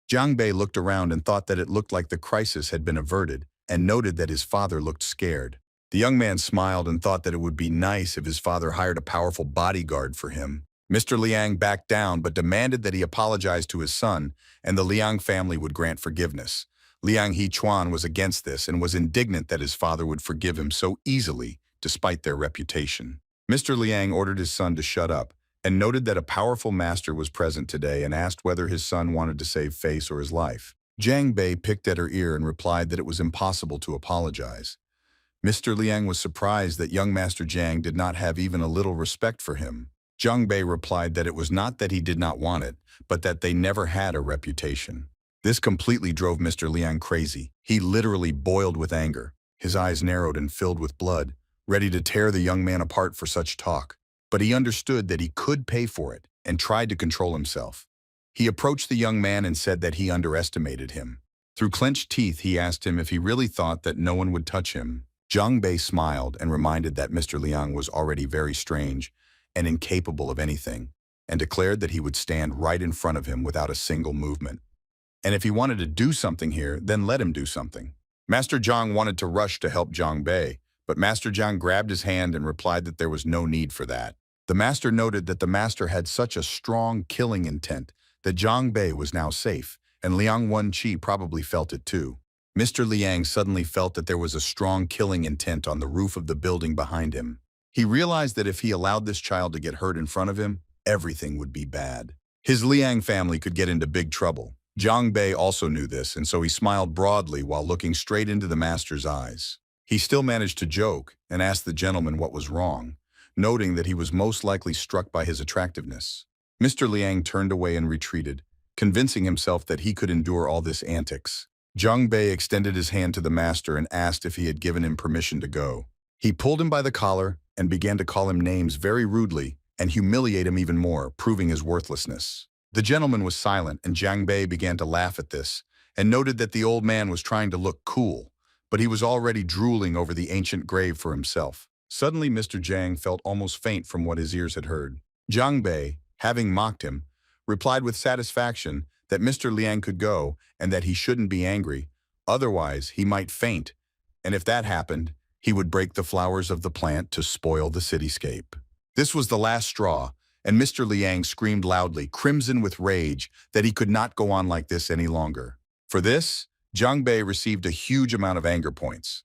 Jiang Bei looked around and thought that it looked like the crisis had been averted, and noted that his father looked scared. The young man smiled and thought that it would be nice if his father hired a powerful bodyguard for him. Mr. Liang backed down but demanded that he apologize to his son, and the Liang family would grant forgiveness. Liang Hechuan was against this and was indignant that his father would forgive him so easily, despite their reputation. Mr. Liang ordered his son to shut up, and noted that a powerful master was present today and asked whether his son wanted to save face or his life. Jiang Bei picked at her ear and replied that it was impossible to apologize. Mr. Liang was surprised that young Master Jiang did not have even a little respect for him. Jiang Bei replied that it was not that he did not want it, but that they never had a reputation. This completely drove Mr. Liang crazy. He literally boiled with anger. His eyes narrowed and filled with blood, ready to tear the young man apart for such talk. But he understood that he could pay for it and tried to control himself. He approached the young man and said that he underestimated him. Through clenched teeth, he asked him if he really thought that no one would touch him. Jiang Bei smiled and reminded that Mr. Liang was already very strange and incapable of anything, and declared that he would stand right in front of him without a single movement. And if he wanted to do something here, then let him do something. Master Jiang wanted to rush to help Jiang Bei, but Master Jiang grabbed his hand and replied that there was no need for that. The master noted that the master had such a strong killing intent that Jiang Bei was now safe, and Liang Wenqi probably felt it too. Mr. Liang suddenly felt that there was a strong killing intent on the roof of the building behind him. He realized that if he allowed this child to get hurt in front of him, everything would be bad. His Liang family could get into big trouble. Jiang Bei also knew this, and so he smiled broadly while looking straight into the master's eyes. He still managed to joke and asked the gentleman what was wrong, noting that he was most likely struck by his attractiveness. Mr. Liang turned away and retreated, convincing himself that he could endure all this antics. Jiang Bei extended his hand to the master and asked if he had given him permission to go. He pulled him by the collar and began to call him names very rudely and humiliate him even more, proving his worthlessness. The gentleman was silent, and Jiang Bei began to laugh at this and noted that the old man was trying to look cool, but he was already drooling over the ancient grave for himself. Suddenly, Mr. Jiang felt almost faint from what his ears had heard. Jiang Bei, having mocked him, replied with satisfaction that Mr. Liang could go and that he shouldn't be angry, otherwise he might faint, and if that happened, he would break the flowers of the plant to spoil the cityscape. This was the last straw, and Mr. Liang screamed loudly, crimson with rage, that he could not go on like this any longer. For this, Jiang Bei received a huge amount of anger points.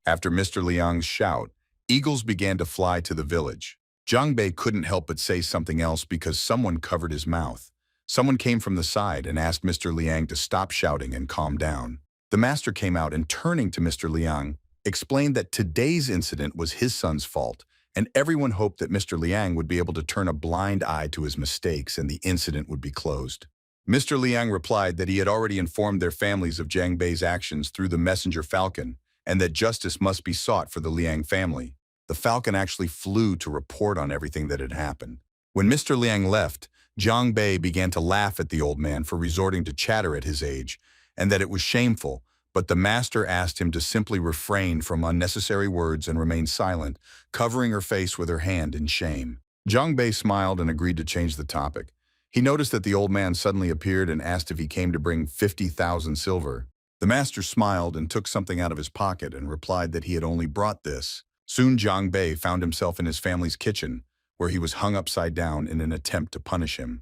After Mr. Liang's shout, eagles began to fly to the village. Jiang Bei couldn't help but say something else because someone covered his mouth. Someone came from the side and asked Mr. Liang to stop shouting and calm down. The master came out and, turning to Mr. Liang, explained that today's incident was his son's fault, and everyone hoped that Mr. Liang would be able to turn a blind eye to his mistakes and the incident would be closed. Mr. Liang replied that he had already informed their families of Jiang Bei's actions through the messenger falcon, and that justice must be sought for the Liang family. The falcon actually flew to report on everything that had happened. When Mr. Liang left, Jiang Bei began to laugh at the old man for resorting to chatter at his age, and that it was shameful, but the master asked him to simply refrain from unnecessary words and remain silent, covering her face with her hand in shame. Jiang Bei smiled and agreed to change the topic. He noticed that the old man suddenly appeared and asked if he came to bring 50,000 silver. The master smiled and took something out of his pocket and replied that he had only brought this. Soon Jiang Bei found himself in his family's kitchen, where he was hung upside down in an attempt to punish him.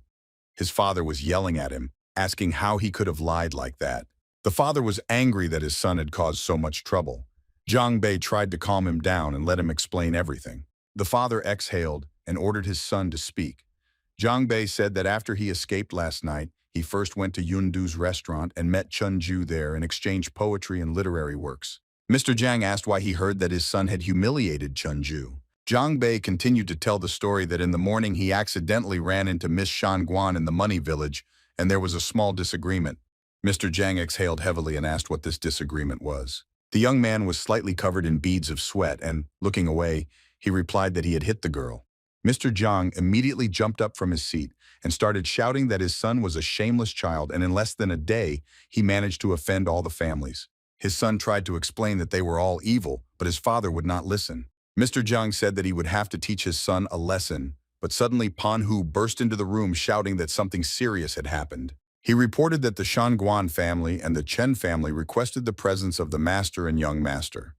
His father was yelling at him, asking how he could have lied like that. The father was angry that his son had caused so much trouble. Jiang Bei tried to calm him down and let him explain everything. The father exhaled and ordered his son to speak. Jiang Bei said that after he escaped last night, he first went to Yundu's restaurant and met Chenju there and exchanged poetry and literary works. Mr. Jiang asked why he heard that his son had humiliated Chenju. Jiang Bei continued to tell the story that in the morning he accidentally ran into Miss Shanguan in the money village, and there was a small disagreement. Mr. Jiang exhaled heavily and asked what this disagreement was. The young man was slightly covered in beads of sweat and, looking away, he replied that he had hit the girl. Mr. Jiang immediately jumped up from his seat and started shouting that his son was a shameless child, and in less than a day, he managed to offend all the families. His son tried to explain that they were all evil, but his father would not listen. Mr. Jiang said that he would have to teach his son a lesson, but suddenly Pan Hu burst into the room shouting that something serious had happened. He reported that the Shanguan family and the Chen family requested the presence of the master and young master.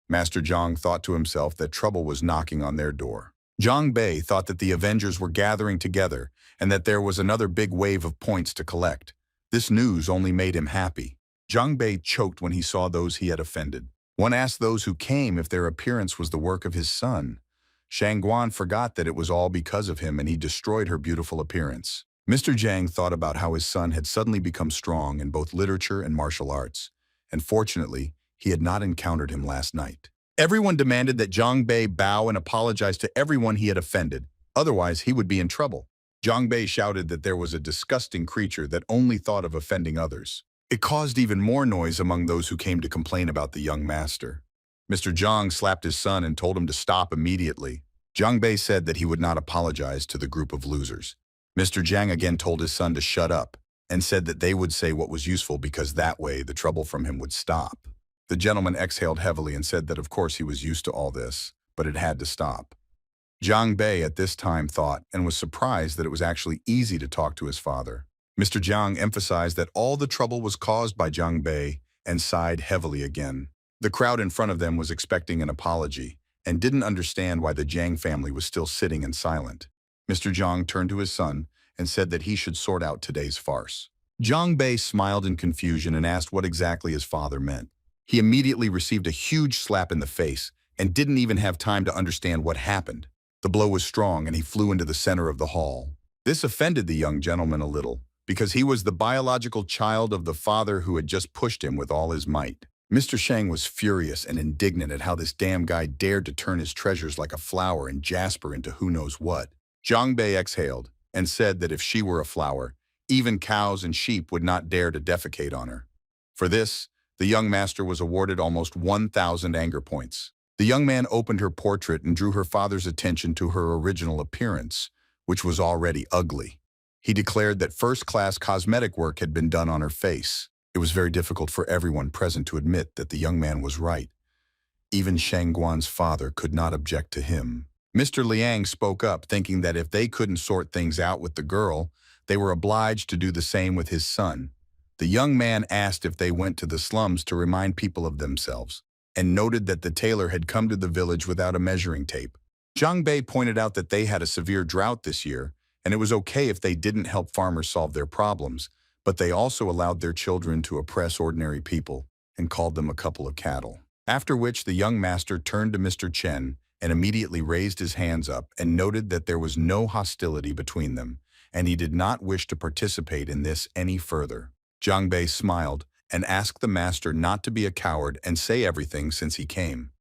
Master Jiang thought to himself that trouble was knocking on their door. Jiang Bei thought that the Avengers were gathering together and that there was another big wave of points to collect. This news only made him happy. Jiang Bei choked when he saw those he had offended. One asked those who came if their appearance was the work of his son. Shanguan forgot that it was all because of him and he destroyed her beautiful appearance. Mr. Jiang thought about how his son had suddenly become strong in both literature and martial arts, and fortunately, he had not encountered him last night. Everyone demanded that Jiang Bei bow and apologize to everyone he had offended, otherwise he would be in trouble. Jiang Bei shouted that there was a disgusting creature that only thought of offending others. It caused even more noise among those who came to complain about the young master. Mr. Jiang slapped his son and told him to stop immediately. Jiang Bei said that he would not apologize to the group of losers. Mr. Jiang again told his son to shut up and said that they would say what was useful because that way the trouble from him would stop. The gentleman exhaled heavily and said that of course he was used to all this, but it had to stop. Jiang Bei at this time thought and was surprised that it was actually easy to talk to his father. Mr. Jiang emphasized that all the trouble was caused by Jiang Bei and sighed heavily again. The crowd in front of them was expecting an apology and didn't understand why the Jiang family was still sitting and silent. Mr. Jiang turned to his son and said that he should sort out today's farce. Jiang Bei smiled in confusion and asked what exactly his father meant. He immediately received a huge slap in the face and didn't even have time to understand what happened. The blow was strong and he flew into the center of the hall. This offended the young gentleman a little, because he was the biological child of the father who had just pushed him with all his might. Mr. Shang was furious and indignant at how this damn guy dared to turn his treasures like a flower and jasper into who knows what. Jiang Bei exhaled and said that if she were a flower, even cows and sheep would not dare to defecate on her. For this, the young master was awarded almost 1,000 anger points. The young man opened her portrait and drew her father's attention to her original appearance, which was already ugly. He declared that first-class cosmetic work had been done on her face. It was very difficult for everyone present to admit that the young man was right. Even Shangguan's father could not object to him. Mr. Liang spoke up, thinking that if they couldn't sort things out with the girl, they were obliged to do the same with his son. The young man asked if they went to the slums to remind people of themselves, and noted that the tailor had come to the village without a measuring tape. Jiang Bei pointed out that they had a severe drought this year, and it was okay if they didn't help farmers solve their problems, but they also allowed their children to oppress ordinary people and called them a couple of cattle. After which the young master turned to Mr. Chen and immediately raised his hands up and noted that there was no hostility between them, and he did not wish to participate in this any further. Jiang Bei smiled and asked the master not to be a coward and say everything since he came.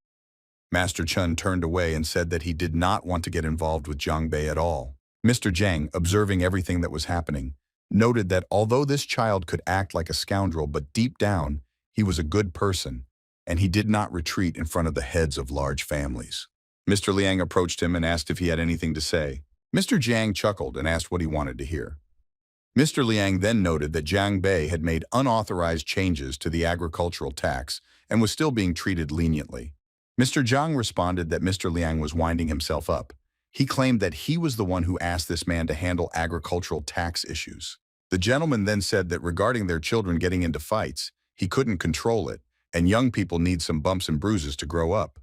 Master Chen turned away and said that he did not want to get involved with Jiang Bei at all. Mr. Jiang, observing everything that was happening, noted that although this child could act like a scoundrel, but deep down, he was a good person, and he did not retreat in front of the heads of large families. Mr. Liang approached him and asked if he had anything to say. Mr. Jiang chuckled and asked what he wanted to hear. Mr. Liang then noted that Jiang Bei had made unauthorized changes to the agricultural tax and was still being treated leniently. Mr. Jiang responded that Mr. Liang was winding himself up. He claimed that he was the one who asked this man to handle agricultural tax issues. The gentleman then said that regarding their children getting into fights, he couldn't control it, and young people need some bumps and bruises to grow up.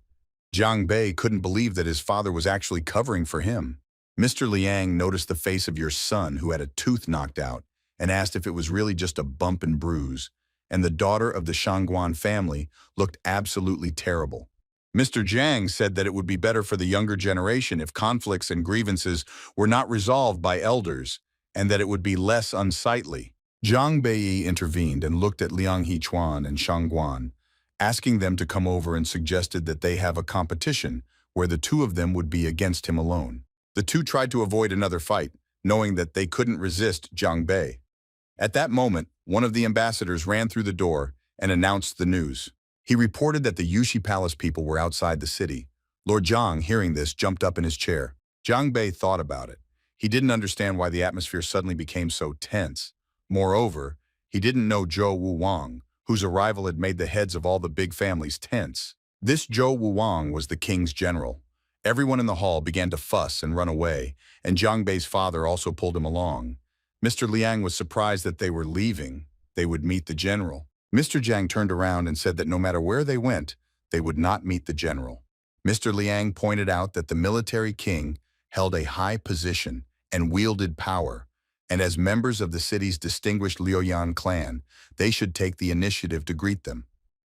Jiang Bei couldn't believe that his father was actually covering for him. Mr. Liang noticed the face of your son who had a tooth knocked out and asked if it was really just a bump and bruise, and the daughter of the Shangguan family looked absolutely terrible. Mr. Jiang said that it would be better for the younger generation if conflicts and grievances were not resolved by elders, and that it would be less unsightly. Jiang Bei intervened and looked at Liang Hechuan and Shangguan, asking them to come over, and suggested that they have a competition where the two of them would be against him alone. The two tried to avoid another fight, knowing that they couldn't resist Jiang Bei. At that moment, one of the ambassadors ran through the door and announced the news. He reported that the Yushi Palace people were outside the city. Lord Jiang, hearing this, jumped up in his chair. Jiang Bei thought about it. He didn't understand why the atmosphere suddenly became so tense. Moreover, he didn't know Zhou Wuwang, whose arrival had made the heads of all the big families tense. This Zhou Wuwang was the king's general. Everyone in the hall began to fuss and run away, and Jiang Bei's father also pulled him along. Mr. Liang was surprised that they were leaving. They would meet the general. Mr. Jiang turned around and said that no matter where they went, they would not meet the general. Mr. Liang pointed out that the military king held a high position and wielded power, and as members of the city's distinguished Liuyan clan, they should take the initiative to greet them.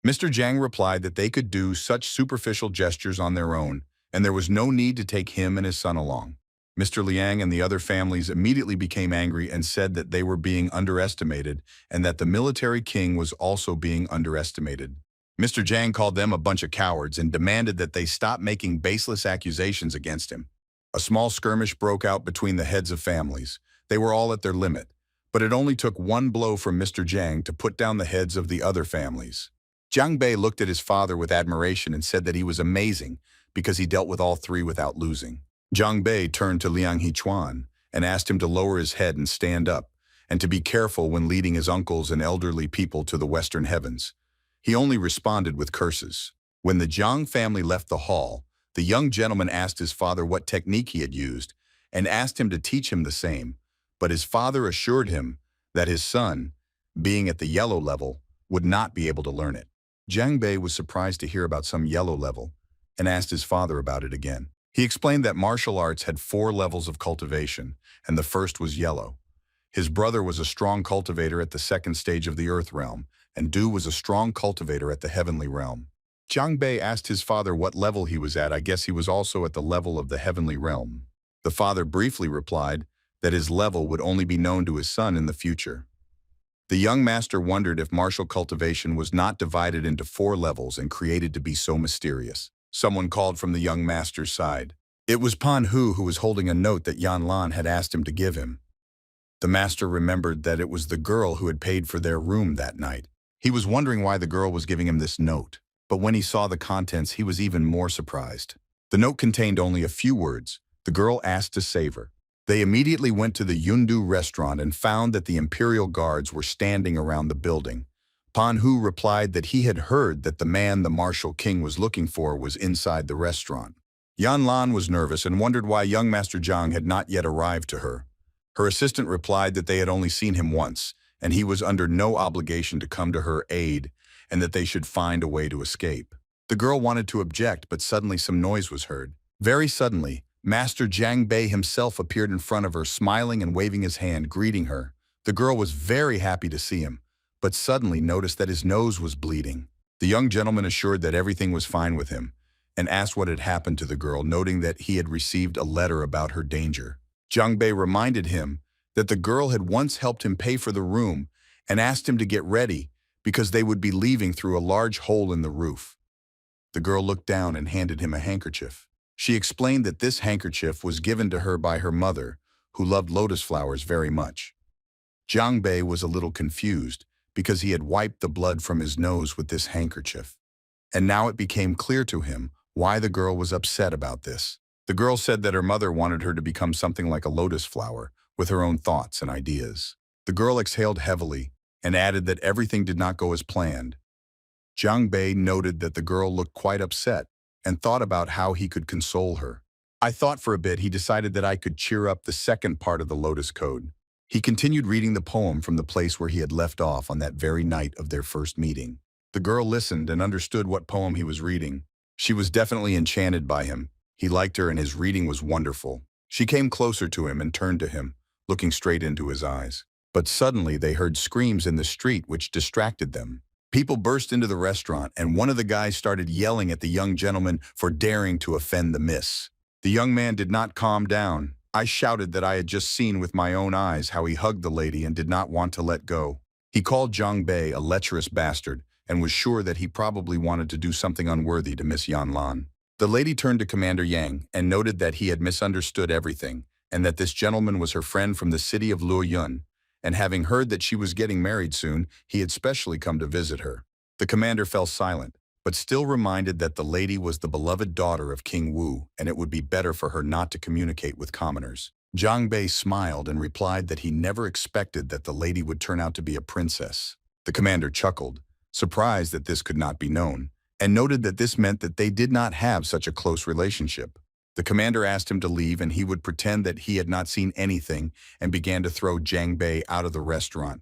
Mr. Jiang replied that they could do such superficial gestures on their own, and there was no need to take him and his son along. Mr. Liang and the other families immediately became angry and said that they were being underestimated and that the military king was also being underestimated. Mr. Jiang called them a bunch of cowards and demanded that they stop making baseless accusations against him. A small skirmish broke out between the heads of families. They were all at their limit, but it only took one blow from Mr. Jiang to put down the heads of the other families. Jiang Bei looked at his father with admiration and said that he was amazing because he dealt with all three without losing. Jiang Bei turned to Liang Hechuan and asked him to lower his head and stand up, and to be careful when leading his uncles and elderly people to the western heavens. He only responded with curses. When the Jiang family left the hall, the young gentleman asked his father what technique he had used and asked him to teach him the same, but his father assured him that his son, being at the yellow level, would not be able to learn it. Jiang Bei was surprised to hear about some yellow level and asked his father about it again. He explained that martial arts had 4 levels of cultivation, and the first was yellow. His brother was a strong cultivator at the second stage of the earth realm, and Du was a strong cultivator at the heavenly realm. Jiang Bei asked his father what level he was at. I guess he was also at the level of the heavenly realm. The father briefly replied that his level would only be known to his son in the future. The young master wondered if martial cultivation was not divided into 4 levels and created to be so mysterious. Someone called from the young master's side. It was Pan Hu who was holding a note that Yanlan had asked him to give him. The master remembered that it was the girl who had paid for their room that night. He was wondering why the girl was giving him this note, but when he saw the contents, he was even more surprised. The note contained only a few words. The girl asked to save her. They immediately went to the Yundu restaurant and found that the imperial guards were standing around the building. Pan Hu replied that he had heard that the man the martial king was looking for was inside the restaurant. Yanlan was nervous and wondered why young Master Zhang had not yet arrived to her. Her assistant replied that they had only seen him once, and he was under no obligation to come to her aid, and that they should find a way to escape. The girl wanted to object, but suddenly some noise was heard. Very suddenly, Master Jiang Bei himself appeared in front of her, smiling and waving his hand, greeting her. The The girl was very happy to see him, but suddenly noticed that his nose was bleeding. The young gentleman assured that everything was fine with him, and asked what had happened to the girl, noting that he had received a letter about her danger. Jiang Bei reminded him that the girl had once helped him pay for the room and asked him to get ready because they would be leaving through a large hole in the roof. The girl looked down and handed him a handkerchief. She explained that this handkerchief was given to her by her mother, who loved lotus flowers very much. Jiang Bei was a little confused because he had wiped the blood from his nose with this handkerchief. And now it became clear to him why the girl was upset about this. The girl said that her mother wanted her to become something like a lotus flower with her own thoughts and ideas. The girl exhaled heavily and added that everything did not go as planned. Jiang Bei noted that the girl looked quite upset and thought about how he could console her. I thought for a bit he decided that I could cheer up the second part of the Lotus Code. He continued reading the poem from the place where he had left off on that very night of their first meeting. The girl listened and understood what poem he was reading. She was definitely enchanted by him. He liked her and his reading was wonderful. She came closer to him and turned to him, looking straight into his eyes. But suddenly they heard screams in the street which distracted them. People burst into the restaurant and one of the guys started yelling at the young gentleman for daring to offend the miss. The young man did not calm down. I shouted that I had just seen with my own eyes how he hugged the lady and did not want to let go. He called Jiang Bei a lecherous bastard and was sure that he probably wanted to do something unworthy to Miss Yanlan. The lady turned to Commander Yang and noted that he had misunderstood everything and that this gentleman was her friend from the city of Luoyun, and having heard that she was getting married soon, he had specially come to visit her. The commander fell silent, but still reminded that the lady was the beloved daughter of King Wu, and it would be better for her not to communicate with commoners. Jiang Bei smiled and replied that he never expected that the lady would turn out to be a princess. The commander chuckled, surprised that this could not be known, and noted that this meant that they did not have such a close relationship. The commander asked him to leave and he would pretend that he had not seen anything and began to throw Jiang Bei out of the restaurant.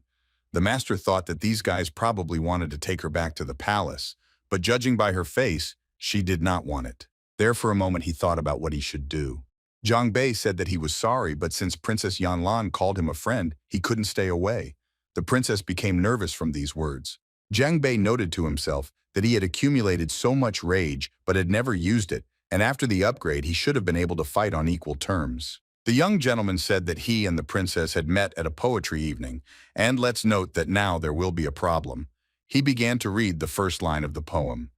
The master thought that these guys probably wanted to take her back to the palace, but judging by her face, she did not want it. There for a moment he thought about what he should do. Jiang Bei said that he was sorry, but since Princess Yanlan called him a friend, he couldn't stay away. The princess became nervous from these words. Jiang Bei noted to himself that he had accumulated so much rage but had never used it, and after the upgrade he should have been able to fight on equal terms. The young gentleman said that he and the princess had met at a poetry evening, and let's note that now there will be a problem. He began to read the first line of the poem.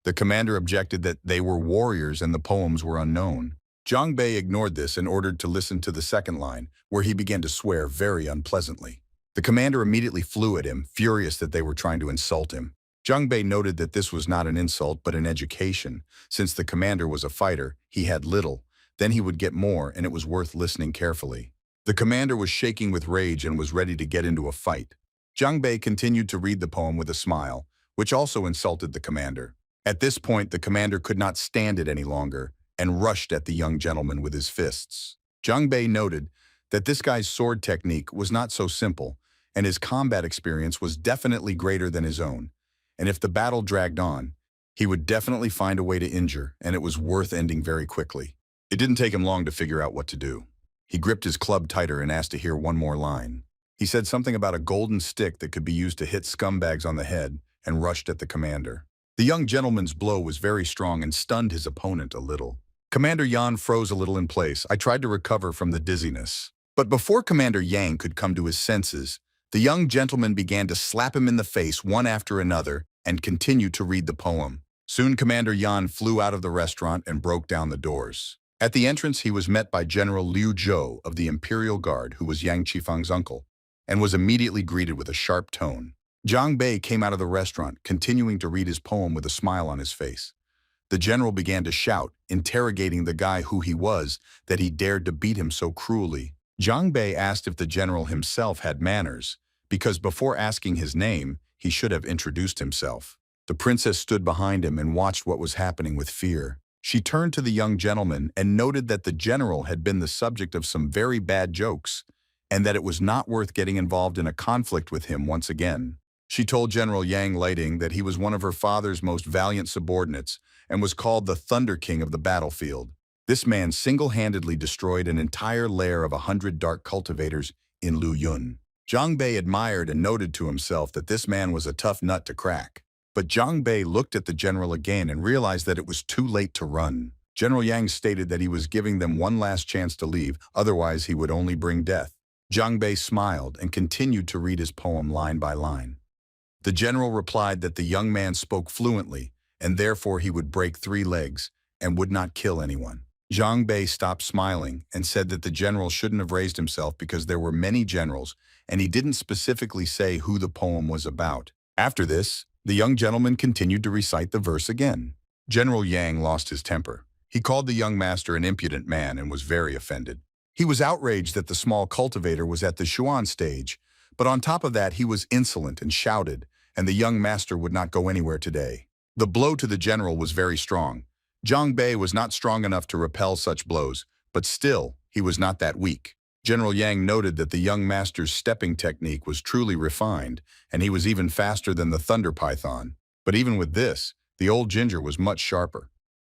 The commander objected that they were warriors and the poems were unknown. Jiang Bei ignored this and ordered to listen to the second line, where he began to swear very unpleasantly. The commander immediately flew at him, furious that they were trying to insult him. Jiang Bei noted that this was not an insult but an education. Since the commander was a fighter, he had little. Then he would get more, and it was worth listening carefully. The commander was shaking with rage and was ready to get into a fight. Jiang Bei continued to read the poem with a smile, which also insulted the commander. At this point, the commander could not stand it any longer and rushed at the young gentleman with his fists. Jiang Bei noted that this guy's sword technique was not so simple, and his combat experience was definitely greater than his own. And if the battle dragged on, he would definitely find a way to injure, and it was worth ending very quickly. It didn't take him long to figure out what to do. He gripped his club tighter and asked to hear one more line. He said something about a golden stick that could be used to hit scumbags on the head and rushed at the commander. The young gentleman's blow was very strong and stunned his opponent a little. Commander Yan froze a little in place. I tried to recover from the dizziness. But before Commander Yang could come to his senses, the young gentleman began to slap him in the face one after another and continued to read the poem. Soon Commander Yan flew out of the restaurant and broke down the doors. At the entrance, he was met by General Liu Zhou of the Imperial Guard, who was Yang Qifeng's uncle, and was immediately greeted with a sharp tone. Jiang Bei came out of the restaurant, continuing to read his poem with a smile on his face. The general began to shout, interrogating the guy who he was, that he dared to beat him so cruelly. Jiang Bei asked if the general himself had manners, because before asking his name, he should have introduced himself. The princess stood behind him and watched what was happening with fear. She turned to the young gentleman and noted that the general had been the subject of some very bad jokes, and that it was not worth getting involved in a conflict with him once again. She told General Yang Lighting that he was one of her father's most valiant subordinates and was called the Thunder King of the battlefield. This man single-handedly destroyed an entire lair of 100 dark cultivators in Luoyun. Zhang Bei admired and noted to himself that this man was a tough nut to crack. But Zhang Bei looked at the general again and realized that it was too late to run. General Yang stated that he was giving them one last chance to leave, otherwise he would only bring death. Zhang Bei smiled and continued to read his poem line by line. The general replied that the young man spoke fluently, and therefore he would break 3 legs and would not kill anyone. Zhang Bei stopped smiling and said that the general shouldn't have raised himself because there were many generals, and he didn't specifically say who the poem was about. After this, the young gentleman continued to recite the verse again. General Yang lost his temper. He called the young master an impudent man and was very offended. He was outraged that the small cultivator was at the Xuan stage, but on top of that he was insolent and shouted, and the young master would not go anywhere today. The blow to the general was very strong. Zhang Bei was not strong enough to repel such blows, but still, he was not that weak. General Yang noted that the young master's stepping technique was truly refined, and he was even faster than the thunder python. But even with this, the old ginger was much sharper.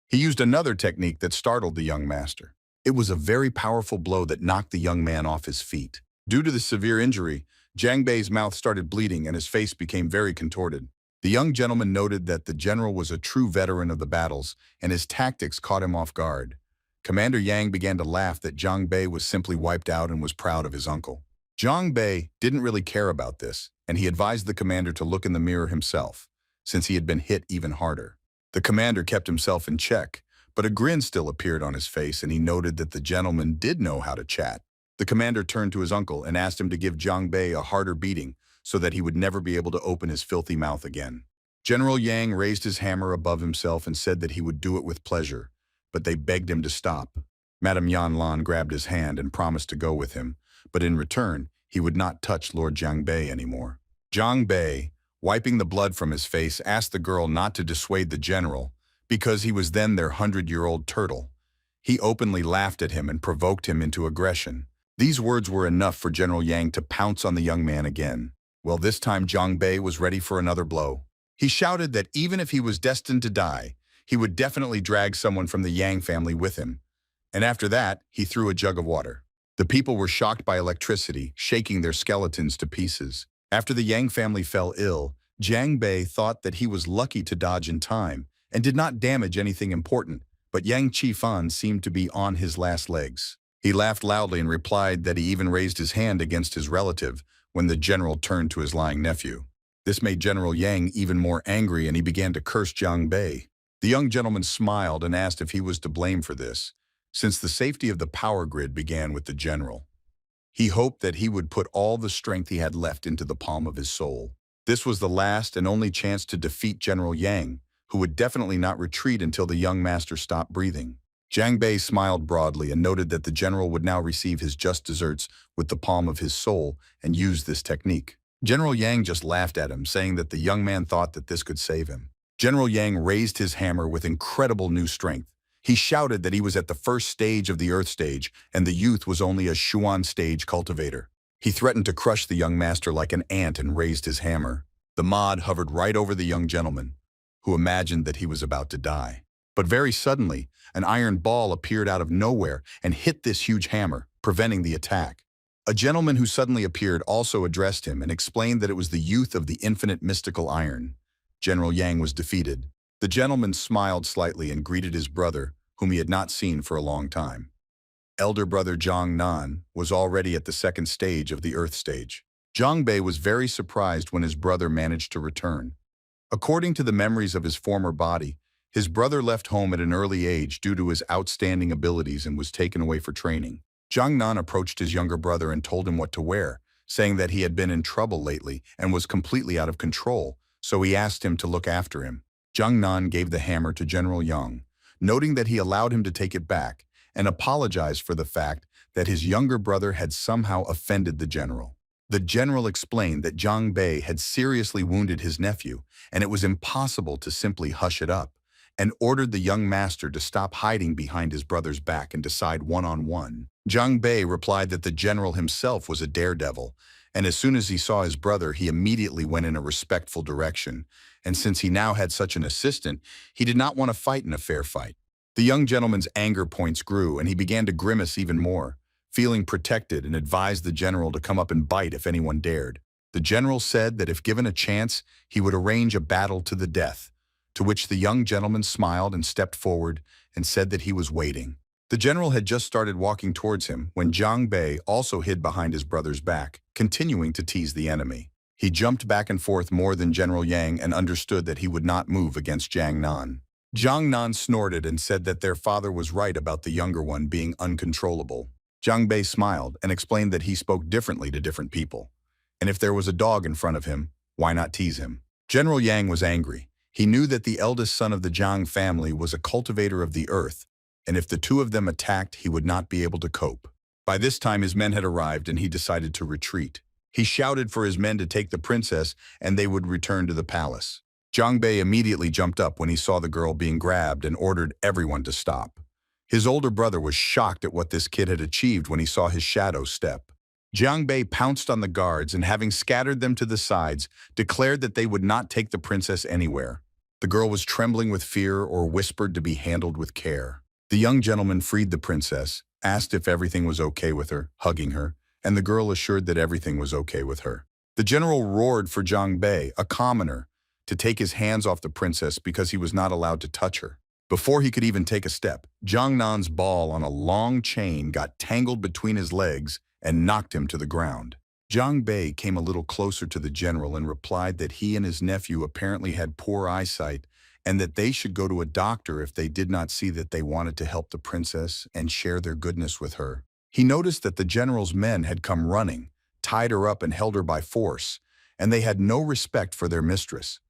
He used another technique that startled the young master. It was a very powerful blow that knocked the young man off his feet. Due to the severe injury, Zhang Bei's mouth started bleeding and his face became very contorted. The young gentleman noted that the general was a true veteran of the battles, and his tactics caught him off guard. Commander Yang began to laugh that Zhang Bei was simply wiped out and was proud of his uncle. Zhang Bei didn't really care about this, and he advised the commander to look in the mirror himself, since he had been hit even harder. The commander kept himself in check, but a grin still appeared on his face, and he noted that the gentleman did know how to chat. The commander turned to his uncle and asked him to give Zhang Bei a harder beating so that he would never be able to open his filthy mouth again. General Yang raised his hammer above himself and said that he would do it with pleasure, but they begged him to stop. Madame Yanlan grabbed his hand and promised to go with him, but in return, he would not touch Lord Zhang Bei anymore. Zhang Bei, wiping the blood from his face, asked the girl not to dissuade the general, because he was then their 100-year-old turtle. He openly laughed at him and provoked him into aggression. These words were enough for General Yang to pounce on the young man again. Well, this time Zhang Bei was ready for another blow. He shouted that even if he was destined to die, he would definitely drag someone from the Yang family with him. And after that, he threw a jug of water. The people were shocked by electricity, shaking their skeletons to pieces. After the Yang family fell ill, Zhang Bei thought that he was lucky to dodge in time and did not damage anything important, but Yang Qifan seemed to be on his last legs. He laughed loudly and replied that he even raised his hand against his relative when the general turned to his lying nephew. This made General Yang even more angry, and he began to curse Zhang Bei. The young gentleman smiled and asked if he was to blame for this, since the safety of the power grid began with the general. He hoped that he would put all the strength he had left into the palm of his soul. This was the last and only chance to defeat General Yang, who would definitely not retreat until the young master stopped breathing. Zhang Bei smiled broadly and noted that the general would now receive his just desserts with the palm of his soul and use this technique. General Yang just laughed at him, saying that the young man thought that this could save him. General Yang raised his hammer with incredible new strength. He shouted that he was at the first stage of the Earth stage, and the youth was only a Xuan stage cultivator. He threatened to crush the young master like an ant and raised his hammer. The mod hovered right over the young gentleman, who imagined that he was about to die. But very suddenly, an iron ball appeared out of nowhere and hit this huge hammer, preventing the attack. A gentleman who suddenly appeared also addressed him and explained that it was the youth of the infinite mystical iron. General Yang was defeated. The gentleman smiled slightly and greeted his brother, whom he had not seen for a long time. Elder brother Zhang Nan was already at the second stage of the Earth stage. Zhang Bei was very surprised when his brother managed to return. According to the memories of his former body, his brother left home at an early age due to his outstanding abilities and was taken away for training. Zhang Nan approached his younger brother and told him what to wear, saying that he had been in trouble lately and was completely out of control, so he asked him to look after him. Zhang Nan gave the hammer to General Yang, noting that he allowed him to take it back, and apologized for the fact that his younger brother had somehow offended the general. The general explained that Zhang Bei had seriously wounded his nephew, and it was impossible to simply hush it up, and ordered the young master to stop hiding behind his brother's back and decide one-on-one. Zhang Bei replied that the general himself was a daredevil, and as soon as he saw his brother, he immediately went in a respectful direction, and since he now had such an assistant, he did not want to fight in a fair fight. The young gentleman's anger points grew, and he began to grimace even more, feeling protected, and advised the general to come up and bite if anyone dared. The general said that if given a chance, he would arrange a battle to the death, to which the young gentleman smiled and stepped forward and said that he was waiting. The general had just started walking towards him when Jiang Bei also hid behind his brother's back, continuing to tease the enemy. He jumped back and forth more than General Yang and understood that he would not move against Jiang Nan. Jiang Nan snorted and said that their father was right about the younger one being uncontrollable. Jiang Bei smiled and explained that he spoke differently to different people. And if there was a dog in front of him, why not tease him? General Yang was angry. He knew that the eldest son of the Jiang family was a cultivator of the earth, and if the two of them attacked, he would not be able to cope. By this time, his men had arrived and he decided to retreat. He shouted for his men to take the princess and they would return to the palace. Jiang Bei immediately jumped up when he saw the girl being grabbed and ordered everyone to stop. His older brother was shocked at what this kid had achieved when he saw his shadow step. Jiang Bei pounced on the guards and, having scattered them to the sides, declared that they would not take the princess anywhere. The girl was trembling with fear or whispered to be handled with care. The young gentleman freed the princess, asked if everything was okay with her, hugging her, and the girl assured that everything was okay with her. The general roared for Jiang Bei, a commoner, to take his hands off the princess because he was not allowed to touch her. Before he could even take a step, Jiang Nan's ball on a long chain got tangled between his legs and knocked him to the ground. Jiang Bei came a little closer to the general and replied that he and his nephew apparently had poor eyesight and that they should go to a doctor if they did not see that they wanted to help the princess and share their goodness with her. He noticed that the general's men had come running, tied her up and held her by force, and they had no respect for their mistress.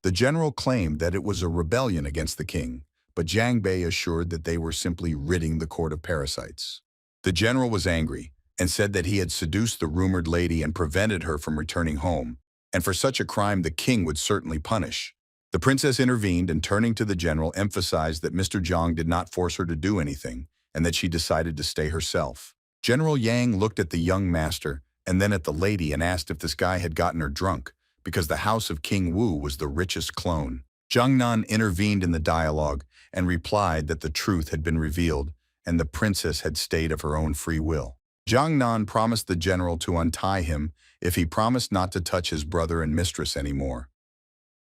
The general claimed that it was a rebellion against the king, but Jiang Bei assured that they were simply ridding the court of parasites. The general was angry and said that he had seduced the rumored lady and prevented her from returning home, and for such a crime the king would certainly punish. The princess intervened and, turning to the general, emphasized that Mr. Jiang did not force her to do anything and that she decided to stay herself. General Yang looked at the young master and then at the lady and asked if this guy had gotten her drunk, because the house of King Wu was the richest clone. Jiang Nan intervened in the dialogue and replied that the truth had been revealed and the princess had stayed of her own free will. Jiang Nan promised the general to untie him if he promised not to touch his brother and mistress anymore.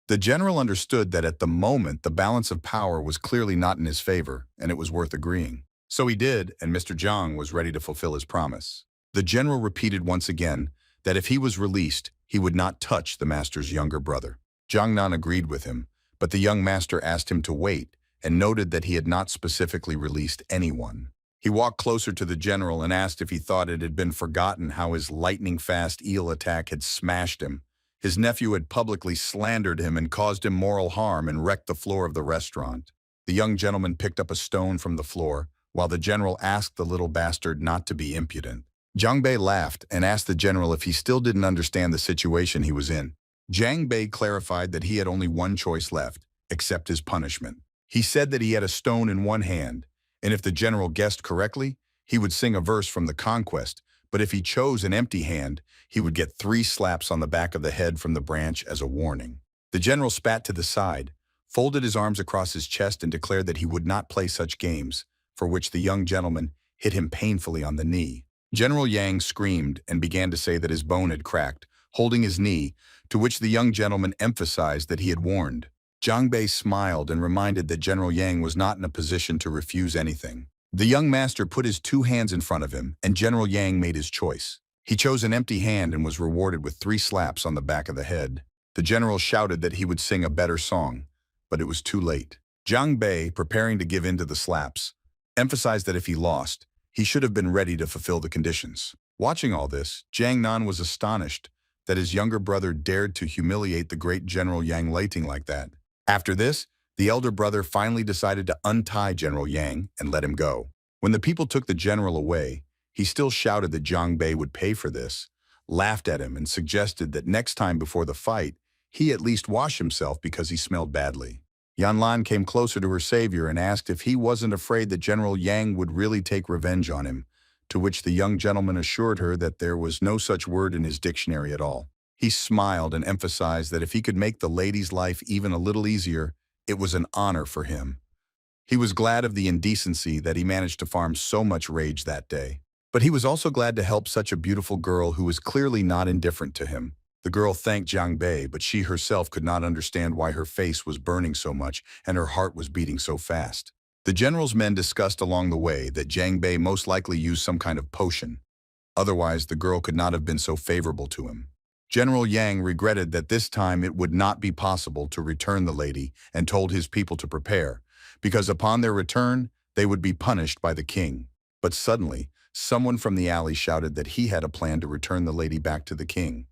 The general understood that at the moment the balance of power was clearly not in his favor, and it was worth agreeing. So he did, and Mr. Jiang was ready to fulfill his promise. The general repeated once again that if he was released, he would not touch the master's younger brother. Jiang Nan agreed with him, but the young master asked him to wait and noted that he had not specifically released anyone. He walked closer to the general and asked if he thought it had been forgotten how his lightning-fast eel attack had smashed him. His nephew had publicly slandered him and caused him moral harm and wrecked the floor of the restaurant. The young gentleman picked up a stone from the floor, while the general asked the little bastard not to be impudent. Jiang Bei laughed and asked the general if he still didn't understand the situation he was in. Jiang Bei clarified that he had only one choice left, accept his punishment. He said that he had a stone in one hand, and if the general guessed correctly, he would sing a verse from the Conquest, but if he chose an empty hand, he would get 3 slaps on the back of the head from the branch as a warning. The general spat to the side, folded his arms across his chest and declared that he would not play such games, for which the young gentleman hit him painfully on the knee. General Yang screamed and began to say that his bone had cracked, holding his knee, to which the young gentleman emphasized that he had warned. Jiang Bei smiled and reminded that General Yang was not in a position to refuse anything. The young master put his 2 hands in front of him, and General Yang made his choice. He chose an empty hand and was rewarded with 3 slaps on the back of the head. The general shouted that he would sing a better song, but it was too late. Jiang Bei, preparing to give in to the slaps, emphasized that if he lost, he should have been ready to fulfill the conditions. Watching all this, Jiang Nan was astonished that his younger brother dared to humiliate the great General Yang Leiting like that. After this, the elder brother finally decided to untie General Yang and let him go. When the people took the general away, he still shouted that Jiang Bei would pay for this, laughed at him, and suggested that next time before the fight, he at least wash himself because he smelled badly. Yanlan came closer to her savior and asked if he wasn't afraid that General Yang would really take revenge on him, to which the young gentleman assured her that there was no such word in his dictionary at all. He smiled and emphasized that if he could make the lady's life even a little easier, it was an honor for him. He was glad of the indecency that he managed to farm so much rage that day. But he was also glad to help such a beautiful girl who was clearly not indifferent to him. The girl thanked Jiang Bei, but she herself could not understand why her face was burning so much and her heart was beating so fast. The general's men discussed along the way that Jiang Bei most likely used some kind of potion. Otherwise, the girl could not have been so favorable to him. General Yang regretted that this time it would not be possible to return the lady and told his people to prepare, because upon their return, they would be punished by the king. But suddenly, someone from the alley shouted that he had a plan to return the lady back to the king.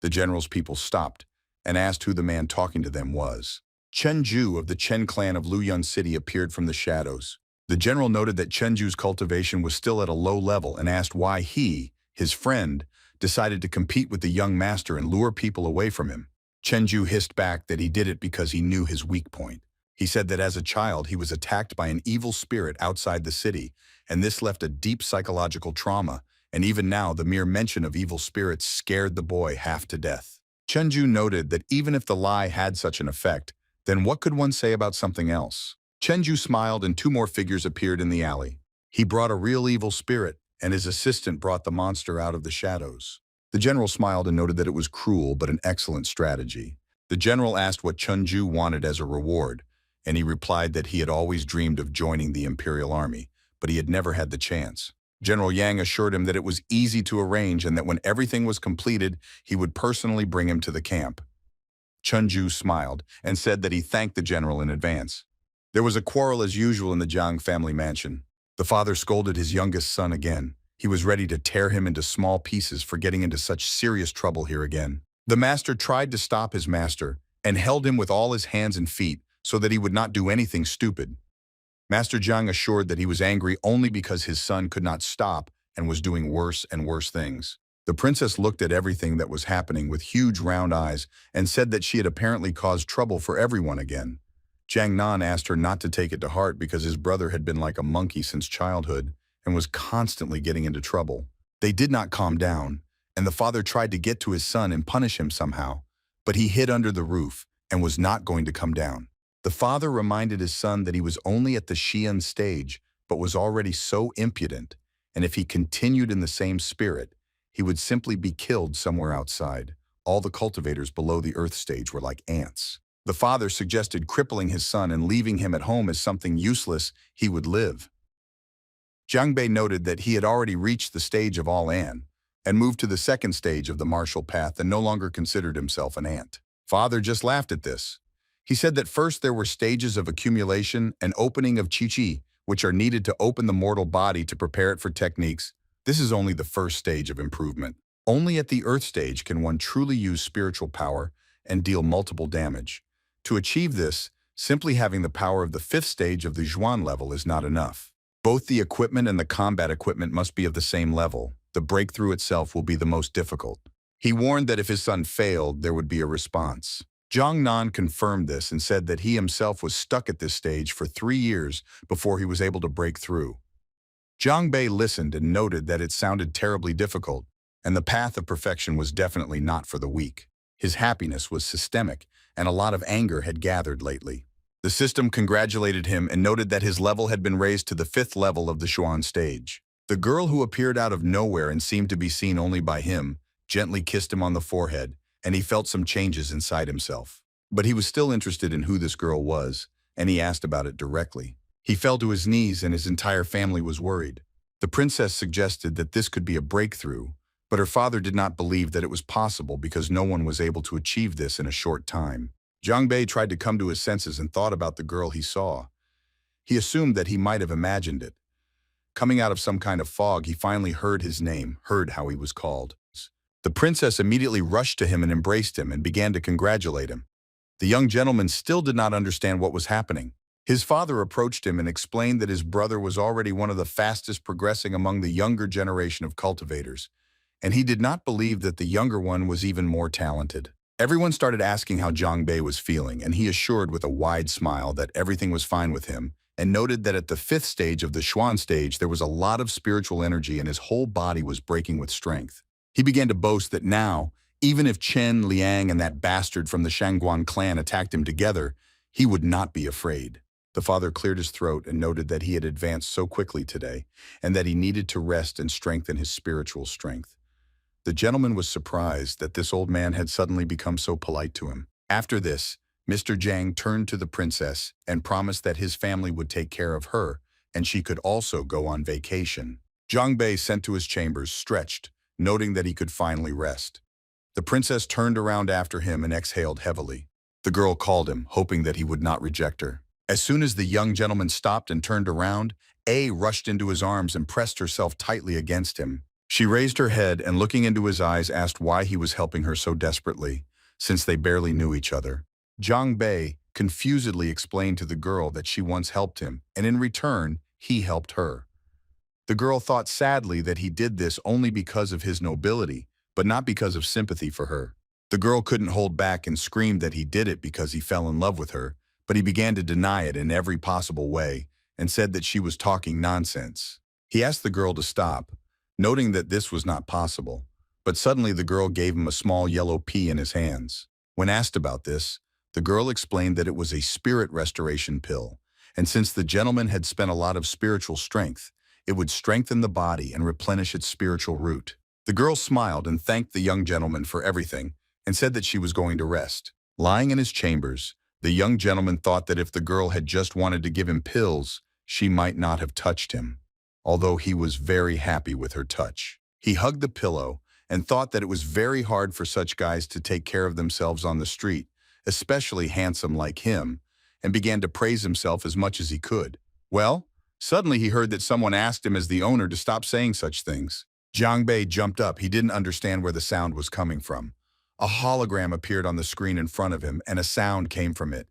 The general's people stopped and asked who the man talking to them was. Chenju of the Chen clan of Luyun City appeared from the shadows. The general noted that Chenju's cultivation was still at a low level and asked why he, his friend, decided to compete with the young master and lure people away from him. Chenju hissed back that he did it because he knew his weak point. He said that as a child he was attacked by an evil spirit outside the city, and this left a deep psychological trauma, and even now the mere mention of evil spirits scared the boy half to death. Chenju noted that even if the lie had such an effect, then what could one say about something else? Chenju smiled and two more figures appeared in the alley. He brought a real evil spirit, and his assistant brought the monster out of the shadows. The general smiled and noted that it was cruel but an excellent strategy. The general asked what Chenju wanted as a reward, and he replied that he had always dreamed of joining the imperial army, but he had never had the chance. General Yang assured him that it was easy to arrange and that when everything was completed, he would personally bring him to the camp. Chenju smiled and said that he thanked the general in advance. There was a quarrel as usual in the Jiang family mansion. The father scolded his youngest son again. He was ready to tear him into small pieces for getting into such serious trouble here again. The master tried to stop his master and held him with all his hands and feet so that he would not do anything stupid. Master Jiang assured that he was angry only because his son could not stop and was doing worse and worse things. The princess looked at everything that was happening with huge round eyes and said that she had apparently caused trouble for everyone again. Jiang Nan asked her not to take it to heart because his brother had been like a monkey since childhood and was constantly getting into trouble. They did not calm down, and the father tried to get to his son and punish him somehow, but he hid under the roof and was not going to come down. The father reminded his son that he was only at the Xian stage, but was already so impudent, and if he continued in the same spirit, he would simply be killed somewhere outside. All the cultivators below the earth stage were like ants. The father suggested crippling his son and leaving him at home as something useless he would live. Jiang Bei noted that he had already reached the stage of all An, and moved to the second stage of the martial path and no longer considered himself an ant. Father just laughed at this. He said that first there were stages of accumulation and opening of qi, which are needed to open the mortal body to prepare it for techniques. This is only the first stage of improvement. Only at the earth stage can one truly use spiritual power and deal multiple damage. To achieve this, simply having the power of the fifth stage of the Zhuan level is not enough. Both the equipment and the combat equipment must be of the same level. The breakthrough itself will be the most difficult. He warned that if his son failed, there would be a response. Jiang Nan confirmed this and said that he himself was stuck at this stage for 3 years before he was able to break through. Jiang Bei listened and noted that it sounded terribly difficult, and the path of perfection was definitely not for the weak. His happiness was systemic, and a lot of anger had gathered lately. The system congratulated him and noted that his level had been raised to the 5th level of the Xuan stage. The girl who appeared out of nowhere and seemed to be seen only by him gently kissed him on the forehead, and he felt some changes inside himself. But he was still interested in who this girl was, and he asked about it directly. He fell to his knees and his entire family was worried. The princess suggested that this could be a breakthrough, but her father did not believe that it was possible because no one was able to achieve this in a short time. Jiang Bei tried to come to his senses and thought about the girl he saw. He assumed that he might have imagined it. Coming out of some kind of fog, he finally heard his name, heard how he was called. The princess immediately rushed to him and embraced him and began to congratulate him. The young gentleman still did not understand what was happening. His father approached him and explained that his brother was already one of the fastest progressing among the younger generation of cultivators, and he did not believe that the younger one was even more talented. Everyone started asking how Jiang Bei was feeling, and he assured with a wide smile that everything was fine with him, and noted that at the 5th stage of the Xuan stage there was a lot of spiritual energy and his whole body was breaking with strength. He began to boast that now, even if Chen, Leang, and that bastard from the Shangguan clan attacked him together, he would not be afraid. The father cleared his throat and noted that he had advanced so quickly today and that he needed to rest and strengthen his spiritual strength. The gentleman was surprised that this old man had suddenly become so polite to him. After this, Mr. Jiang turned to the princess and promised that his family would take care of her and she could also go on vacation. Zhang Bei sent to his chambers, stretched, noting that he could finally rest. The princess turned around after him and exhaled heavily. The girl called him, hoping that he would not reject her. As soon as the young gentleman stopped and turned around, A rushed into his arms and pressed herself tightly against him. She raised her head and looking into his eyes asked why he was helping her so desperately, since they barely knew each other. Zhang Bei confusedly explained to the girl that she once helped him, and in return, he helped her. The girl thought sadly that he did this only because of his nobility, but not because of sympathy for her. The girl couldn't hold back and screamed that he did it because he fell in love with her, but he began to deny it in every possible way and said that she was talking nonsense. He asked the girl to stop, noting that this was not possible, but suddenly the girl gave him a small yellow pea in his hands. When asked about this, the girl explained that it was a spirit restoration pill, and since the gentleman had spent a lot of spiritual strength, it would strengthen the body and replenish its spiritual root. The girl smiled and thanked the young gentleman for everything and said that she was going to rest. Lying in his chambers, the young gentleman thought that if the girl had just wanted to give him pills, she might not have touched him, although he was very happy with her touch. He hugged the pillow and thought that it was very hard for such guys to take care of themselves on the street, especially handsome like him, and began to praise himself as much as he could. Well, suddenly he heard that someone asked him as the owner to stop saying such things. Zhang Bei jumped up. He didn't understand where the sound was coming from. A hologram appeared on the screen in front of him, and a sound came from it.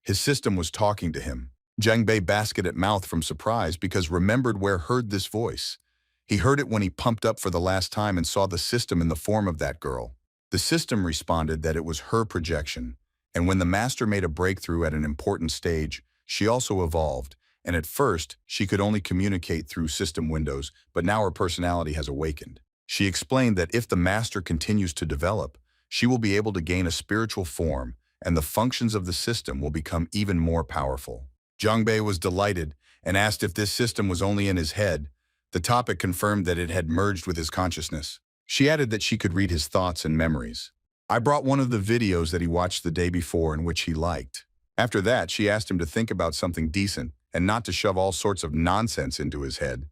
His system was talking to him. Zhang Bei basked at mouth from surprise because remembered where heard this voice. He heard it when he pumped up for the last time and saw the system in the form of that girl. The system responded that it was her projection, and when the master made a breakthrough at an important stage, she also evolved, and at first, she could only communicate through system windows, but now her personality has awakened. She explained that if the master continues to develop, she will be able to gain a spiritual form, and the functions of the system will become even more powerful. Zhang Bei was delighted and asked if this system was only in his head. The topic confirmed that it had merged with his consciousness. She added that she could read his thoughts and memories. I brought one of the videos that he watched the day before in which he liked. After that, she asked him to think about something decent and not to shove all sorts of nonsense into his head.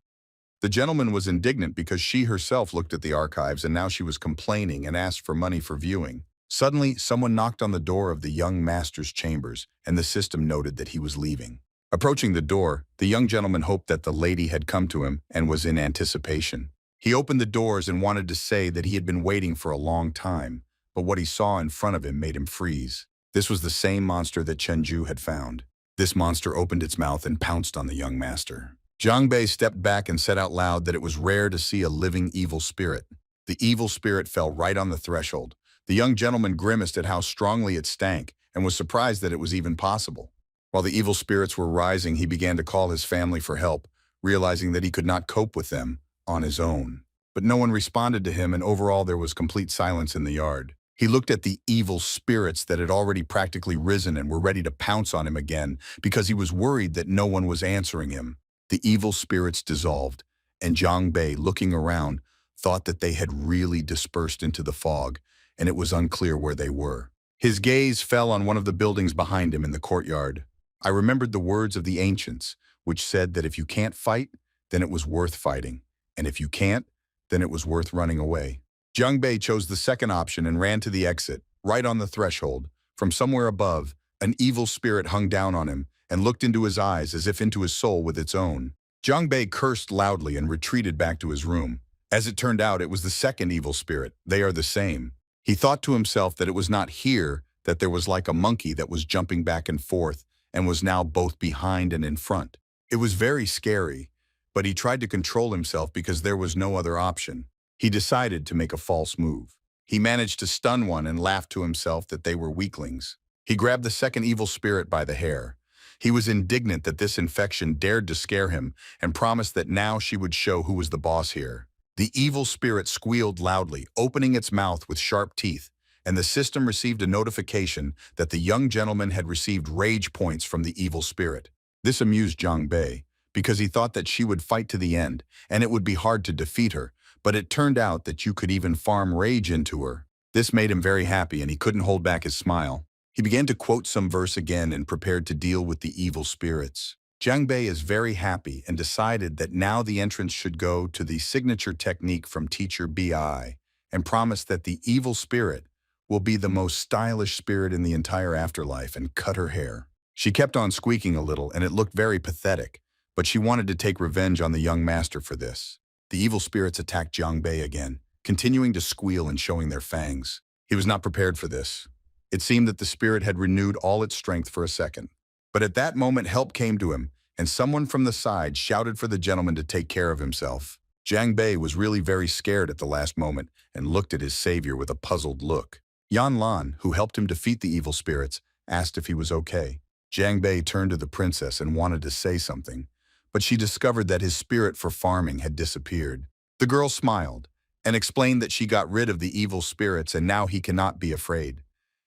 The gentleman was indignant because she herself looked at the archives and now she was complaining and asked for money for viewing. Suddenly, someone knocked on the door of the young master's chambers, and the system noted that he was leaving. Approaching the door, the young gentleman hoped that the lady had come to him and was in anticipation. He opened the doors and wanted to say that he had been waiting for a long time, but what he saw in front of him made him freeze. This was the same monster that Chenju had found. This monster opened its mouth and pounced on the young master. Zhang Bei stepped back and said out loud that it was rare to see a living evil spirit. The evil spirit fell right on the threshold. The young gentleman grimaced at how strongly it stank and was surprised that it was even possible. While the evil spirits were rising, he began to call his family for help, realizing that he could not cope with them on his own. But no one responded to him, and overall there was complete silence in the yard. He looked at the evil spirits that had already practically risen and were ready to pounce on him again because he was worried that no one was answering him. The evil spirits dissolved, and Zhang Bei, looking around, thought that they had really dispersed into the fog, and it was unclear where they were. His gaze fell on one of the buildings behind him in the courtyard. I remembered the words of the ancients, which said that if you can't fight, then it was worth fighting, and if you can't, then it was worth running away. Zhang Bei chose the second option and ran to the exit, right on the threshold. From somewhere above, an evil spirit hung down on him and looked into his eyes as if into his soul with its own. Zhang Bei cursed loudly and retreated back to his room. As it turned out, it was the second evil spirit. They are the same. He thought to himself that it was not here that there was like a monkey that was jumping back and forth and was now both behind and in front. It was very scary, but he tried to control himself because there was no other option. He decided to make a false move. He managed to stun one and laughed to himself that they were weaklings. He grabbed the second evil spirit by the hair. He was indignant that this infection dared to scare him and promised that now she would show who was the boss here. The evil spirit squealed loudly, opening its mouth with sharp teeth, and the system received a notification that the young gentleman had received rage points from the evil spirit. This amused Zhang Bei, because he thought that she would fight to the end, and it would be hard to defeat her, but it turned out that you could even farm rage into her. This made him very happy, and he couldn't hold back his smile. He began to quote some verse again and prepared to deal with the evil spirits. Zhang Bei is very happy and decided that now the entrance should go to the signature technique from teacher Bi, and promised that the evil spirit will be the most stylish spirit in the entire afterlife and cut her hair. She kept on squeaking a little, and it looked very pathetic, but she wanted to take revenge on the young master for this. The evil spirits attacked Zhang Bei again, continuing to squeal and showing their fangs. He was not prepared for this. It seemed that the spirit had renewed all its strength for a second. But at that moment help came to him, and someone from the side shouted for the gentleman to take care of himself. Zhang Bei was really very scared at the last moment and looked at his savior with a puzzled look. Yanlan, who helped him defeat the evil spirits, asked if he was okay. Zhang Bei turned to the princess and wanted to say something, but she discovered that his spirit for farming had disappeared. The girl smiled and explained that she got rid of the evil spirits and now he cannot be afraid.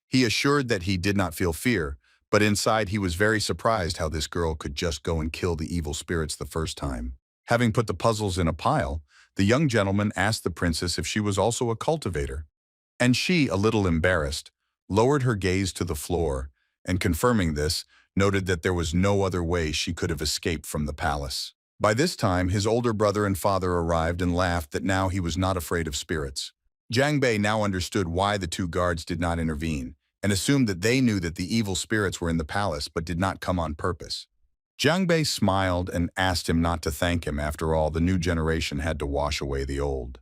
He assured that he did not feel fear, but inside he was very surprised how this girl could just go and kill the evil spirits the first time. Having put the puzzles in a pile, the young gentleman asked the princess if she was also a cultivator. And she, a little embarrassed, lowered her gaze to the floor, and confirming this, noted that there was no other way she could have escaped from the palace. By this time, his older brother and father arrived and laughed that now he was not afraid of spirits. Zhang Bei now understood why the two guards did not intervene, and assumed that they knew that the evil spirits were in the palace but did not come on purpose. Zhang Bei smiled and asked him not to thank him. After all, the new generation had to wash away the old.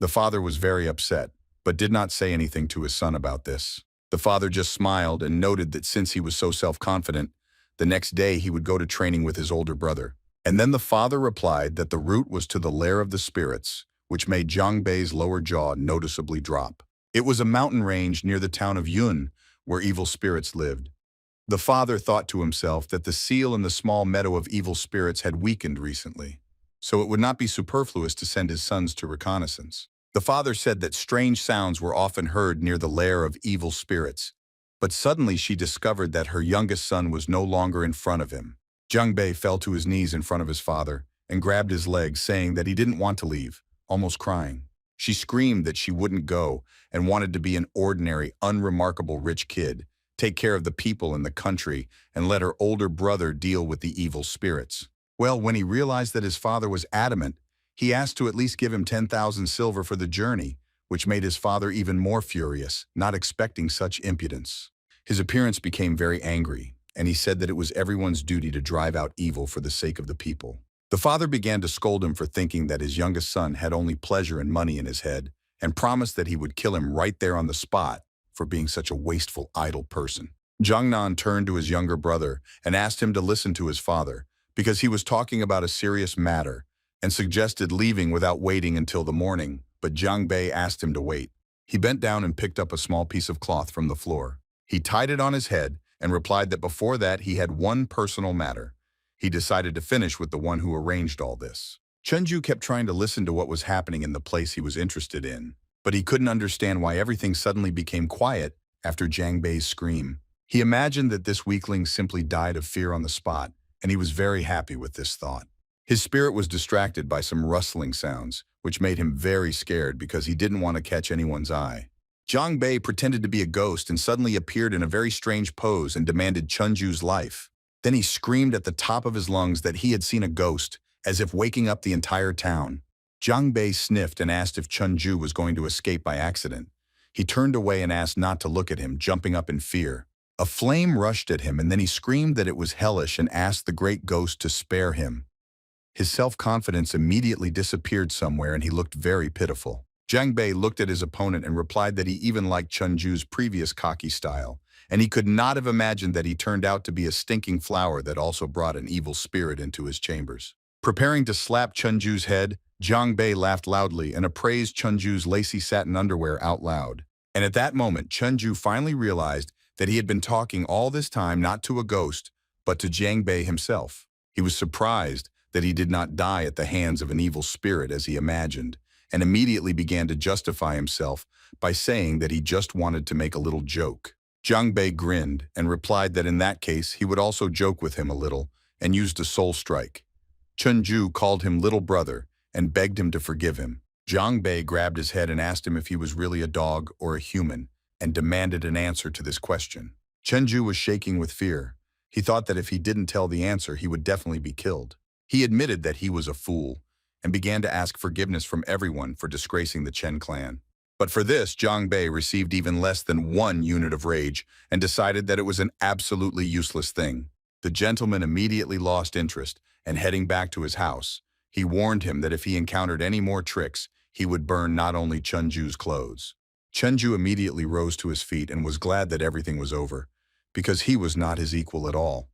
The father was very upset, but did not say anything to his son about this. The father just smiled and noted that since he was so self-confident, the next day he would go to training with his older brother. And then the father replied that the route was to the lair of the spirits, which made Zhang Bei's lower jaw noticeably drop. It was a mountain range near the town of Yun, where evil spirits lived. The father thought to himself that the seal in the small meadow of evil spirits had weakened recently, so it would not be superfluous to send his sons to reconnaissance. The father said that strange sounds were often heard near the lair of evil spirits, but suddenly she discovered that her youngest son was no longer in front of him. Zhang Bei fell to his knees in front of his father and grabbed his legs, saying that he didn't want to leave, almost crying. She screamed that she wouldn't go and wanted to be an ordinary, unremarkable rich kid, take care of the people in the country, and let her older brother deal with the evil spirits. Well, when he realized that his father was adamant, he asked to at least give him 10,000 silver for the journey, which made his father even more furious, not expecting such impudence. His appearance became very angry, and he said that it was everyone's duty to drive out evil for the sake of the people. The father began to scold him for thinking that his youngest son had only pleasure and money in his head, and promised that he would kill him right there on the spot for being such a wasteful, idle person. Jiangnan turned to his younger brother and asked him to listen to his father, because he was talking about a serious matter, and suggested leaving without waiting until the morning, but Zhang Bei asked him to wait. He bent down and picked up a small piece of cloth from the floor. He tied it on his head and replied that before that he had one personal matter. He decided to finish with the one who arranged all this. Chenju kept trying to listen to what was happening in the place he was interested in, but he couldn't understand why everything suddenly became quiet after Zhang Bei's scream. He imagined that this weakling simply died of fear on the spot, and he was very happy with this thought. His spirit was distracted by some rustling sounds, which made him very scared because he didn't want to catch anyone's eye. Zhang Bei pretended to be a ghost and suddenly appeared in a very strange pose and demanded Chenju's life. Then he screamed at the top of his lungs that he had seen a ghost, as if waking up the entire town. Zhang Bei sniffed and asked if Chenju was going to escape by accident. He turned away and asked not to look at him, jumping up in fear. A flame rushed at him, and then he screamed that it was hellish and asked the great ghost to spare him. His self-confidence immediately disappeared somewhere, and he looked very pitiful. Zhang Bei looked at his opponent and replied that he even liked Chenju's previous cocky style, and he could not have imagined that he turned out to be a stinking flower that also brought an evil spirit into his chambers. Preparing to slap Chenju's head, Zhang Bei laughed loudly and appraised Chenju's lacy satin underwear out loud. And at that moment, Chenju finally realized that he had been talking all this time not to a ghost, but to Zhang Bei himself. He was surprised that he did not die at the hands of an evil spirit as he imagined, and immediately began to justify himself by saying that he just wanted to make a little joke. Zhang Bei grinned and replied that in that case he would also joke with him a little, and used a soul strike. Chenju called him little brother and begged him to forgive him. Zhang Bei grabbed his head and asked him if he was really a dog or a human, and demanded an answer to this question. Chenju was shaking with fear. He thought that if he didn't tell the answer, he would definitely be killed. He admitted that he was a fool, and began to ask forgiveness from everyone for disgracing the Chen clan. But for this, Zhang Bei received even less than 1 unit of rage and decided that it was an absolutely useless thing. The gentleman immediately lost interest, and heading back to his house, he warned him that if he encountered any more tricks, he would burn not only Chenju's clothes. Chenju immediately rose to his feet and was glad that everything was over, because he was not his equal at all.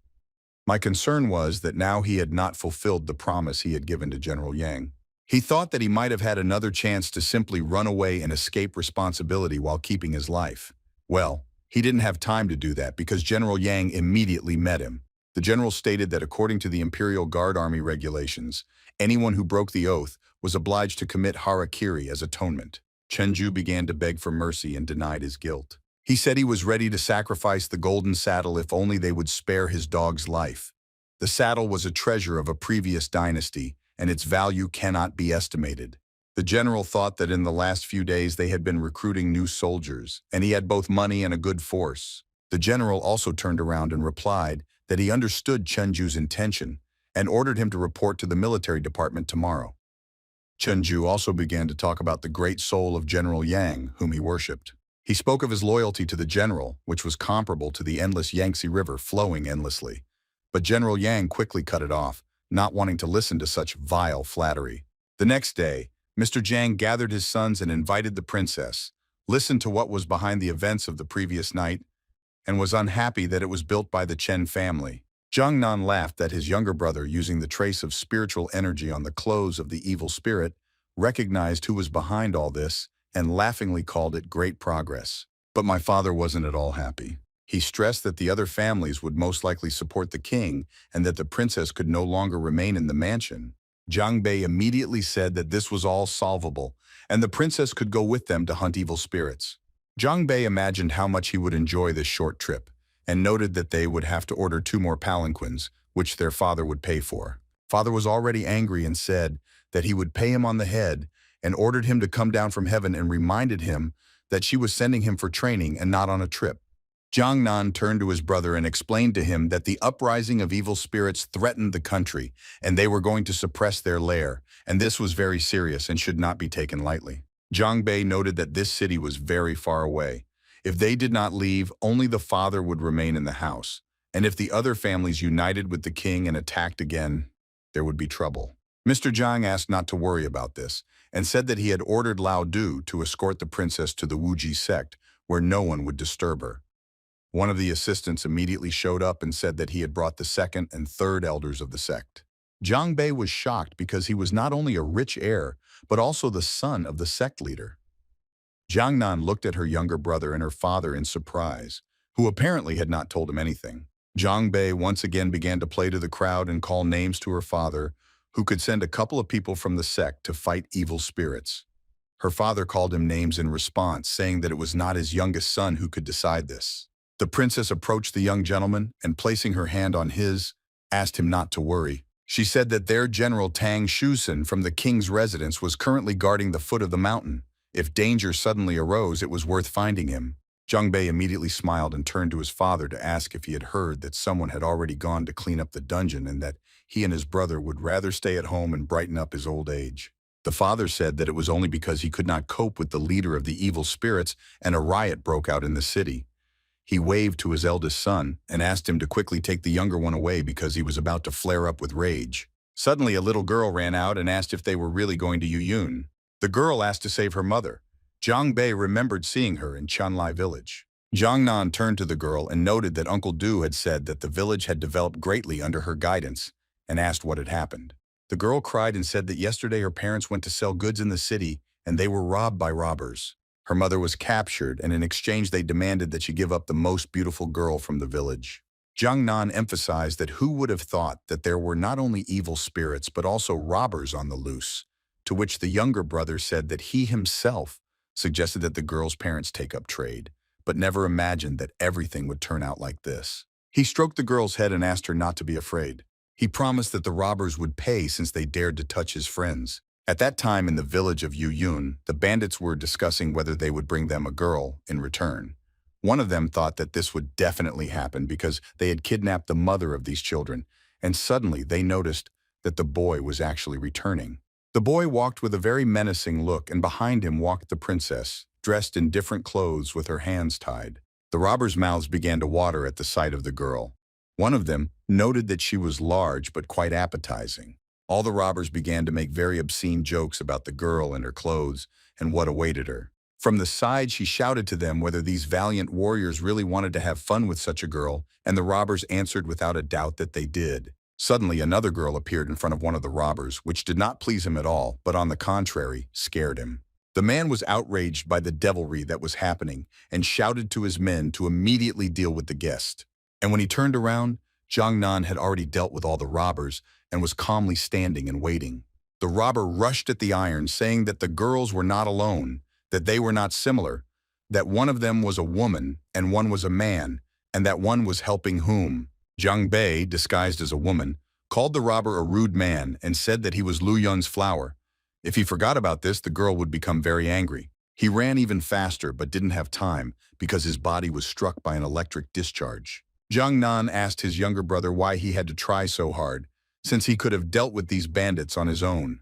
My concern was that now he had not fulfilled the promise he had given to General Yang. He thought that he might have had another chance to simply run away and escape responsibility while keeping his life. Well, he didn't have time to do that because General Yang immediately met him. The general stated that according to the Imperial Guard Army regulations, anyone who broke the oath was obliged to commit harakiri as atonement. Chenju began to beg for mercy and denied his guilt. He said he was ready to sacrifice the golden saddle if only they would spare his dog's life. The saddle was a treasure of a previous dynasty, and its value cannot be estimated. The general thought that in the last few days they had been recruiting new soldiers, and he had both money and a good force. The general also turned around and replied that he understood Chenju's intention and ordered him to report to the military department tomorrow. Chenju also began to talk about the great soul of General Yang, whom he worshipped. He spoke of his loyalty to the general, which was comparable to the endless Yangtze River flowing endlessly. But General Yang quickly cut it off, not wanting to listen to such vile flattery. The next day, Mr. Jiang gathered his sons and invited the princess, listened to what was behind the events of the previous night, and was unhappy that it was built by the Chen family. Jiangnan laughed that his younger brother, using the trace of spiritual energy on the clothes of the evil spirit, recognized who was behind all this and laughingly called it great progress. But my father wasn't at all happy. He stressed that the other families would most likely support the king and that the princess could no longer remain in the mansion. Zhang Bei immediately said that this was all solvable and the princess could go with them to hunt evil spirits. Zhang Bei imagined how much he would enjoy this short trip and noted that they would have to order 2 more palanquins, which their father would pay for. Father was already angry and said that he would pay him on the head and ordered him to come down from heaven and reminded him that she was sending him for training and not on a trip. Jiangnan turned to his brother and explained to him that the uprising of evil spirits threatened the country and they were going to suppress their lair, and this was very serious and should not be taken lightly. Zhang Bei noted that this city was very far away. If they did not leave, only the father would remain in the house, and if the other families united with the king and attacked again, there would be trouble. Mr. Jiang asked not to worry about this, and said that he had ordered Lao Du to escort the princess to the Wuji sect, where no one would disturb her. One of the assistants immediately showed up and said that he had brought the 2nd and 3rd elders of the sect. Zhang Bei was shocked because he was not only a rich heir, but also the son of the sect leader. Jiangnan looked at her younger brother and her father in surprise, who apparently had not told him anything. Zhang Bei once again began to play to the crowd and call names to her father, who could send a couple of people from the sect to fight evil spirits. Her father called him names in response, saying that it was not his youngest son who could decide this. The princess approached the young gentleman and, placing her hand on his, asked him not to worry. She said that their general Tang Shusen from the king's residence was currently guarding the foot of the mountain. If danger suddenly arose, it was worth finding him. Zhang Bei immediately smiled and turned to his father to ask if he had heard that someone had already gone to clean up the dungeon and that he and his brother would rather stay at home and brighten up his old age. The father said that it was only because he could not cope with the leader of the evil spirits and a riot broke out in the city. He waved to his eldest son and asked him to quickly take the younger one away because he was about to flare up with rage. Suddenly, a little girl ran out and asked if they were really going to Yuyun. The girl asked to save her mother. Zhang Bei remembered seeing her in Chanlai village. Jiangnan turned to the girl and noted that Uncle Du had said that the village had developed greatly under her guidance and asked what had happened. The girl cried and said that yesterday her parents went to sell goods in the city and they were robbed by robbers. Her mother was captured, and in exchange they demanded that she give up the most beautiful girl from the village. Jiangnan emphasized that who would have thought that there were not only evil spirits but also robbers on the loose, to which the younger brother said that he himself suggested that the girl's parents take up trade, but never imagined that everything would turn out like this. He stroked the girl's head and asked her not to be afraid. He promised that the robbers would pay since they dared to touch his friends. At that time in the village of Yuyun, the bandits were discussing whether they would bring them a girl in return. One of them thought that this would definitely happen because they had kidnapped the mother of these children, and suddenly they noticed that the boy was actually returning. The boy walked with a very menacing look, and behind him walked the princess, dressed in different clothes with her hands tied. The robbers' mouths began to water at the sight of the girl. One of them noted that she was large but quite appetizing. All the robbers began to make very obscene jokes about the girl and her clothes and what awaited her. From the side, she shouted to them whether these valiant warriors really wanted to have fun with such a girl, and the robbers answered without a doubt that they did. Suddenly, another girl appeared in front of one of the robbers, which did not please him at all, but on the contrary, scared him. The man was outraged by the devilry that was happening and shouted to his men to immediately deal with the guest. And when he turned around, Jiangnan had already dealt with all the robbers and was calmly standing and waiting. The robber rushed at the iron, saying that the girls were not alone, that they were not similar, that one of them was a woman and one was a man, and that one was helping whom. Jiang Bei, disguised as a woman, called the robber a rude man and said that he was Lu Yun's flower. If he forgot about this, the girl would become very angry. He ran even faster but didn't have time because his body was struck by an electric discharge. Jiang Nan asked his younger brother why he had to try so hard, since he could have dealt with these bandits on his own.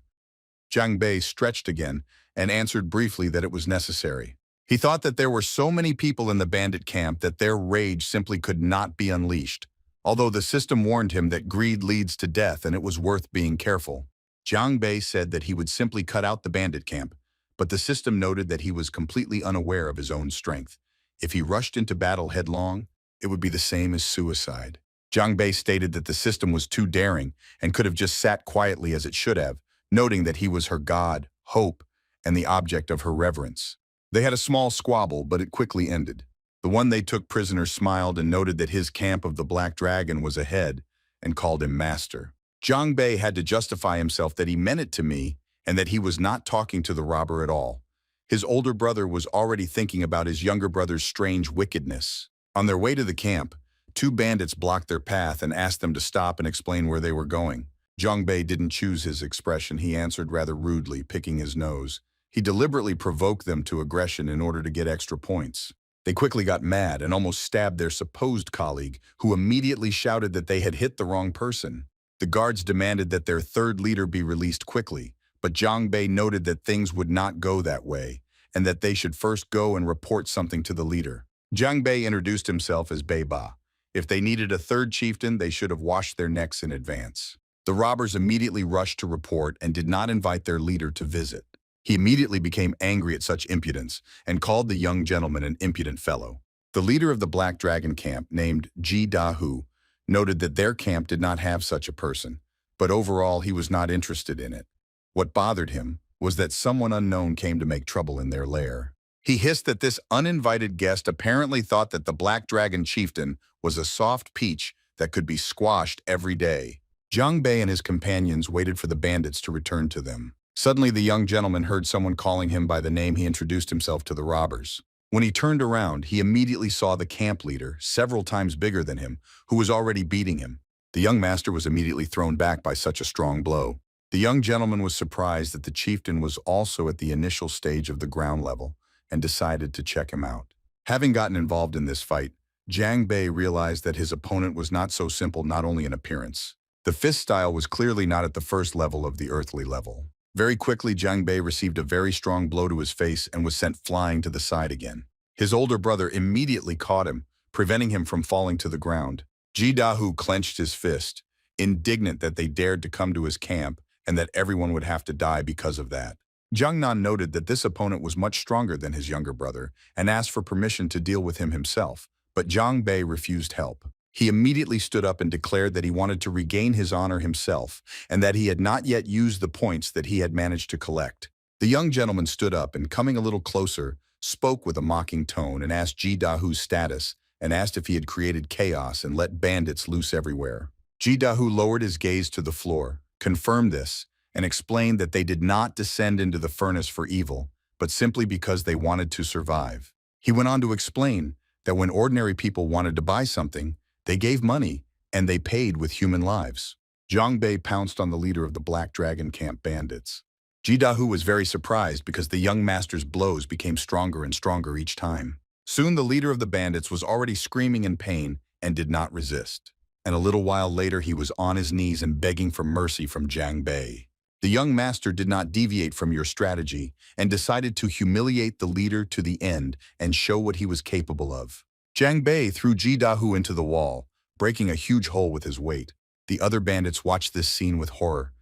Jiang Bei stretched again and answered briefly that it was necessary. He thought that there were so many people in the bandit camp that their rage simply could not be unleashed, although the system warned him that greed leads to death and it was worth being careful. Jiang Bei said that he would simply cut out the bandit camp, but the system noted that he was completely unaware of his own strength. If he rushed into battle headlong, it would be the same as suicide. Jiang Bei stated that the system was too daring and could have just sat quietly as it should have, noting that he was her god, hope, and the object of her reverence. They had a small squabble, but it quickly ended. The one they took prisoner smiled and noted that his camp of the Black Dragon was ahead and called him master. Jiang Bei had to justify himself that he meant it to me and that he was not talking to the robber at all. His older brother was already thinking about his younger brother's strange wickedness. On their way to the camp, two bandits blocked their path and asked them to stop and explain where they were going. Jiang Bei didn't choose his expression. He answered rather rudely, picking his nose. He deliberately provoked them to aggression in order to get extra points. They quickly got mad and almost stabbed their supposed colleague, who immediately shouted that they had hit the wrong person. The guards demanded that their third leader be released quickly, but Jiang Bei noted that things would not go that way, and that they should first go and report something to the leader. Jiang Bei introduced himself as Bei Ba. If they needed a third chieftain, they should have washed their necks in advance. The robbers immediately rushed to report and did not invite their leader to visit. He immediately became angry at such impudence and called the young gentleman an impudent fellow. The leader of the Black Dragon camp, named Ji Da-hu, noted that their camp did not have such a person, but overall he was not interested in it. What bothered him was that someone unknown came to make trouble in their lair. He hissed that this uninvited guest apparently thought that the Black Dragon chieftain was a soft peach that could be squashed every day. Jiang Bei and his companions waited for the bandits to return to them. Suddenly, the young gentleman heard someone calling him by the name. He introduced himself to the robbers. When he turned around, he immediately saw the camp leader, several times bigger than him, who was already beating him. The young master was immediately thrown back by such a strong blow. The young gentleman was surprised that the chieftain was also at the initial stage of the ground level and decided to check him out. Having gotten involved in this fight, Jiang Bei realized that his opponent was not so simple, not only in appearance. The fist style was clearly not at the first level of the earthly level. Very quickly, Jiang Bei received a very strong blow to his face and was sent flying to the side again. His older brother immediately caught him, preventing him from falling to the ground. Ji Da-hu clenched his fist, indignant that they dared to come to his camp and that everyone would have to die because of that. Jiang Nan noted that this opponent was much stronger than his younger brother and asked for permission to deal with him himself, but Jiang Bei refused help. He immediately stood up and declared that he wanted to regain his honor himself and that he had not yet used the points that he had managed to collect. The young gentleman stood up and, coming a little closer, spoke with a mocking tone and asked Ji Da-hu's status and asked if he had created chaos and let bandits loose everywhere. Ji Da-hu lowered his gaze to the floor, confirmed this, and explained that they did not descend into the furnace for evil, but simply because they wanted to survive. He went on to explain that when ordinary people wanted to buy something, they gave money, and they paid with human lives. Zhang Bei pounced on the leader of the Black Dragon Camp bandits. Jidahu was very surprised because the young master's blows became stronger and stronger each time. Soon the leader of the bandits was already screaming in pain and did not resist. And a little while later he was on his knees and begging for mercy from Zhang Bei. The young master did not deviate from your strategy and decided to humiliate the leader to the end and show what he was capable of. Zhang Bei threw Jidahu into the wall, breaking a huge hole with his weight. The other bandits watched this scene with horror.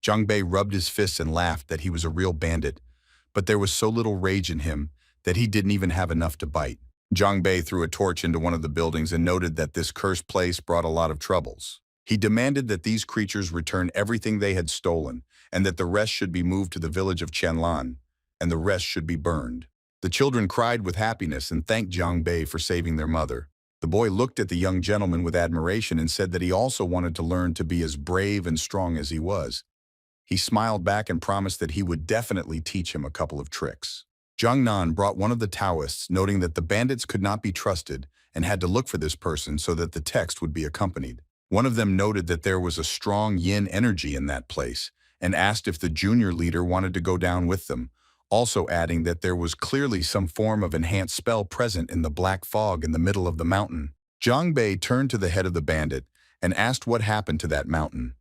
Zhang Bei rubbed his fists and laughed that he was a real bandit, but there was so little rage in him that he didn't even have enough to bite. Zhang Bei threw a torch into one of the buildings and noted that this cursed place brought a lot of troubles. He demanded that these creatures return everything they had stolen, and that the rest should be moved to the village of Yanlan, and the rest should be burned. The children cried with happiness and thanked Zhang Bei for saving their mother. The boy looked at the young gentleman with admiration and said that he also wanted to learn to be as brave and strong as he was. He smiled back and promised that he would definitely teach him a couple of tricks. Zhang Nan brought one of the Taoists, noting that the bandits could not be trusted and had to look for this person so that the text would be accompanied. One of them noted that there was a strong yin energy in that place and asked if the junior leader wanted to go down with them, also adding that there was clearly some form of enhanced spell present in the black fog in the middle of the mountain. Zhang Bei turned to the head of the bandit and asked what happened to that mountain.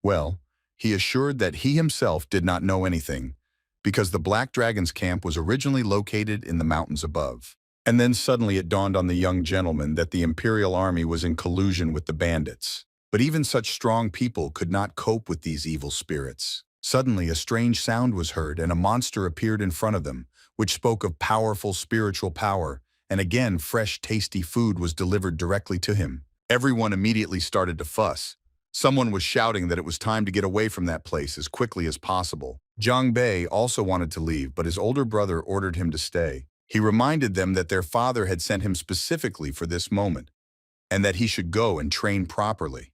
Well, he assured that he himself did not know anything, because the Black Dragon's camp was originally located in the mountains above. And then suddenly it dawned on the young gentleman that the Imperial Army was in collusion with the bandits. But even such strong people could not cope with these evil spirits. Suddenly a strange sound was heard and a monster appeared in front of them, which spoke of powerful spiritual power, and again fresh tasty food was delivered directly to him. Everyone immediately started to fuss. Someone was shouting that it was time to get away from that place as quickly as possible. Zhang Bei also wanted to leave, but his older brother ordered him to stay. He reminded them that their father had sent him specifically for this moment, and that he should go and train properly.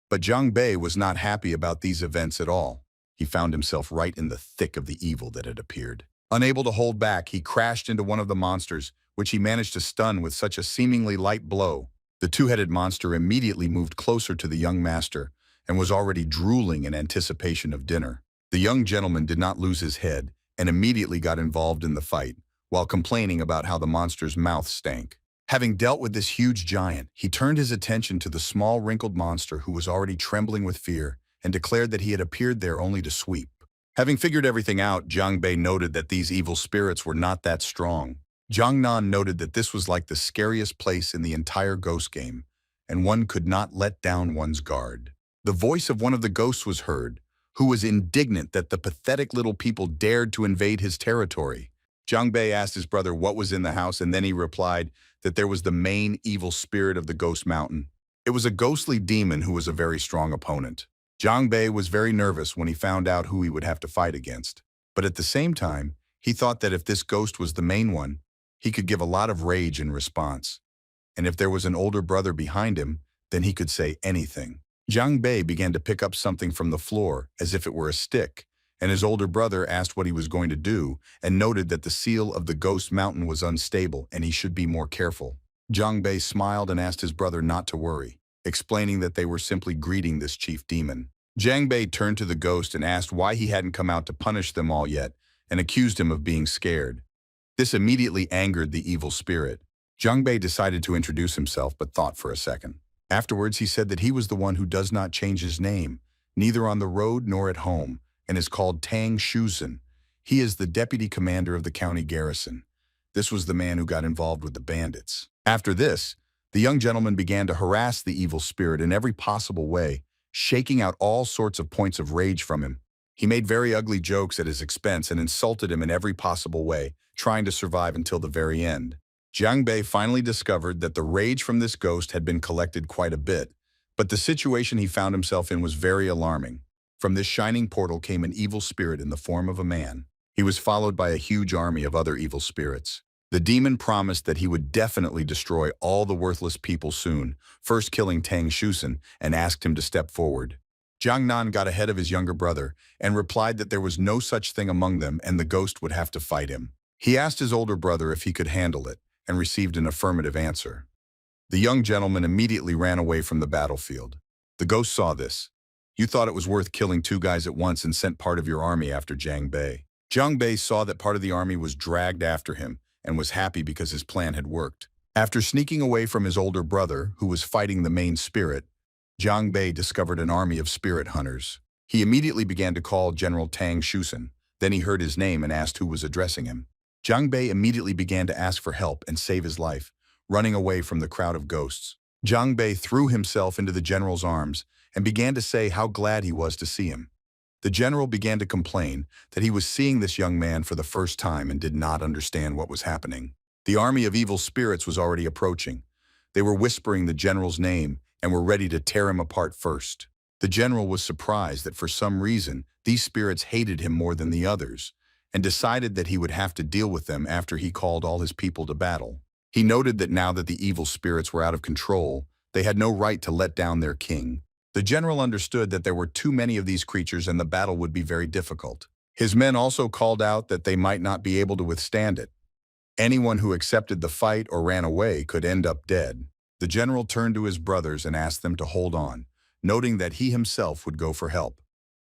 But Zhang Bei was not happy about these events at all. He found himself right in the thick of the evil that had appeared. Unable to hold back, he crashed into one of the monsters, which he managed to stun with such a seemingly light blow. The two-headed monster immediately moved closer to the young master and was already drooling in anticipation of dinner. The young gentleman did not lose his head and immediately got involved in the fight, while complaining about how the monster's mouth stank. Having dealt with this huge giant, he turned his attention to the small wrinkled monster who was already trembling with fear and declared that he had appeared there only to sweep. Having figured everything out, Zhang Bei noted that these evil spirits were not that strong. Zhang Nan noted that this was like the scariest place in the entire ghost game, and one could not let down one's guard. The voice of one of the ghosts was heard, who was indignant that the pathetic little people dared to invade his territory. Zhang Bei asked his brother what was in the house, and then he replied that there was the main evil spirit of the Ghost Mountain. It was a ghostly demon who was a very strong opponent. Zhang Bei was very nervous when he found out who he would have to fight against. But at the same time, he thought that if this ghost was the main one, he could give a lot of rage in response. And if there was an older brother behind him, then he could say anything. Zhang Bei began to pick up something from the floor as if it were a stick, and his older brother asked what he was going to do and noted that the seal of the Ghost Mountain was unstable and he should be more careful. Zhang Bei smiled and asked his brother not to worry, explaining that they were simply greeting this chief demon. Zhang Bei turned to the ghost and asked why he hadn't come out to punish them all yet and accused him of being scared. This immediately angered the evil spirit. Zhang Bei decided to introduce himself but thought for a second. Afterwards, he said that he was the one who does not change his name, neither on the road nor at home, and is called Tang Shuzhen. He is the deputy commander of the county garrison. This was the man who got involved with the bandits. After this, the young gentleman began to harass the evil spirit in every possible way, shaking out all sorts of points of rage from him. He made very ugly jokes at his expense and insulted him in every possible way, trying to survive until the very end. Zhang Bei finally discovered that the rage from this ghost had been collected quite a bit, but the situation he found himself in was very alarming. From this shining portal came an evil spirit in the form of a man. He was followed by a huge army of other evil spirits. The demon promised that he would definitely destroy all the worthless people soon, first killing Tang Shuzhen, and asked him to step forward. Zhang Nan got ahead of his younger brother and replied that there was no such thing among them and the ghost would have to fight him. He asked his older brother if he could handle it and received an affirmative answer. The young gentleman immediately ran away from the battlefield. The ghost saw this. You thought it was worth killing two guys at once and sent part of your army after Jiang Bei. Jiang Bei saw that part of the army was dragged after him and was happy because his plan had worked. After sneaking away from his older brother, who was fighting the main spirit, Jiang Bei discovered an army of spirit hunters. He immediately began to call General Tang Shusen. Then he heard his name and asked who was addressing him. Jiang Bei immediately began to ask for help and save his life, running away from the crowd of ghosts. Jiang Bei threw himself into the general's arms and began to say how glad he was to see him. The general began to complain that he was seeing this young man for the first time and did not understand what was happening. The army of evil spirits was already approaching. They were whispering the general's name and were ready to tear him apart first. The general was surprised that for some reason these spirits hated him more than the others, and decided that he would have to deal with them after he called all his people to battle. He noted that now that the evil spirits were out of control, they had no right to let down their king. The general understood that there were too many of these creatures and the battle would be very difficult. His men also called out that they might not be able to withstand it. Anyone who accepted the fight or ran away could end up dead. The general turned to his brothers and asked them to hold on, noting that he himself would go for help.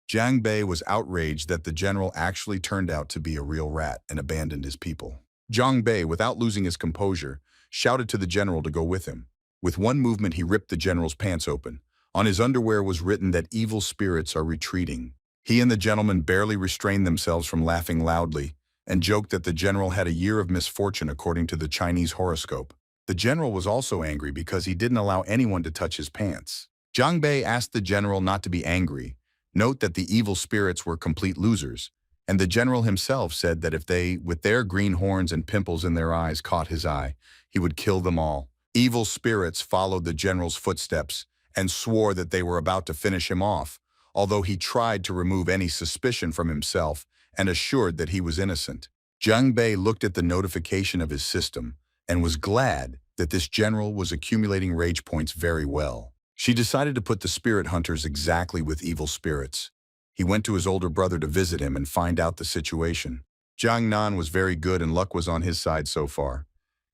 Jiang Bei was outraged that the general actually turned out to be a real rat and abandoned his people. Jiang Bei, without losing his composure, shouted to the general to go with him. With one movement, he ripped the general's pants open. On his underwear was written that evil spirits are retreating. He and the gentleman barely restrained themselves from laughing loudly and joked that the general had a year of misfortune according to the Chinese horoscope. The general was also angry because he didn't allow anyone to touch his pants. Jiang Bei asked the general not to be angry. Note that the evil spirits were complete losers, and the general himself said that if they, with their green horns and pimples in their eyes, caught his eye, he would kill them all. Evil spirits followed the general's footsteps and swore that they were about to finish him off, although he tried to remove any suspicion from himself and assured that he was innocent. Jiang Bei looked at the notification of his system and was glad that this general was accumulating rage points very well. She decided to put the spirit hunters exactly with evil spirits. He went to his older brother to visit him and find out the situation. Jiang Nan was very good and luck was on his side so far.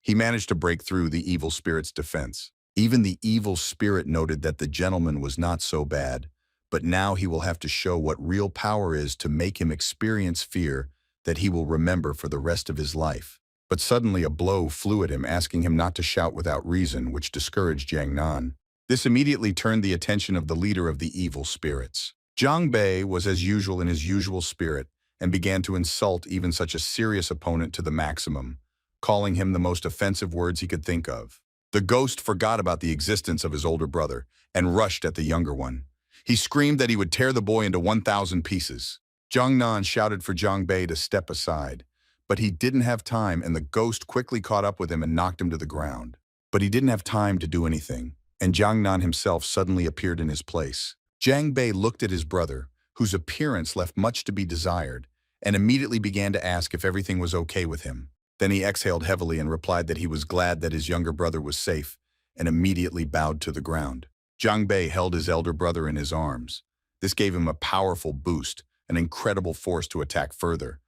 He managed to break through the evil spirit's defense. Even the evil spirit noted that the gentleman was not so bad, but now he will have to show what real power is to make him experience fear that he will remember for the rest of his life. But suddenly a blow flew at him, asking him not to shout without reason, which discouraged Jiang Nan. This immediately turned the attention of the leader of the evil spirits. Jiang Bei was as usual in his usual spirit and began to insult even such a serious opponent to the maximum, calling him the most offensive words he could think of. The ghost forgot about the existence of his older brother and rushed at the younger one. He screamed that he would tear the boy into 1,000 pieces. Jiang Nan shouted for Jiang Bei to step aside, but he didn't have time, and the ghost quickly caught up with him and knocked him to the ground. But he didn't have time to do anything, and Jiang Nan himself suddenly appeared in his place. Jiang Bei looked at his brother, whose appearance left much to be desired, and immediately began to ask if everything was okay with him. Then he exhaled heavily and replied that he was glad that his younger brother was safe, and immediately bowed to the ground. Jiang Bei held his elder brother in his arms. This gave him a powerful boost, an incredible force to attack further.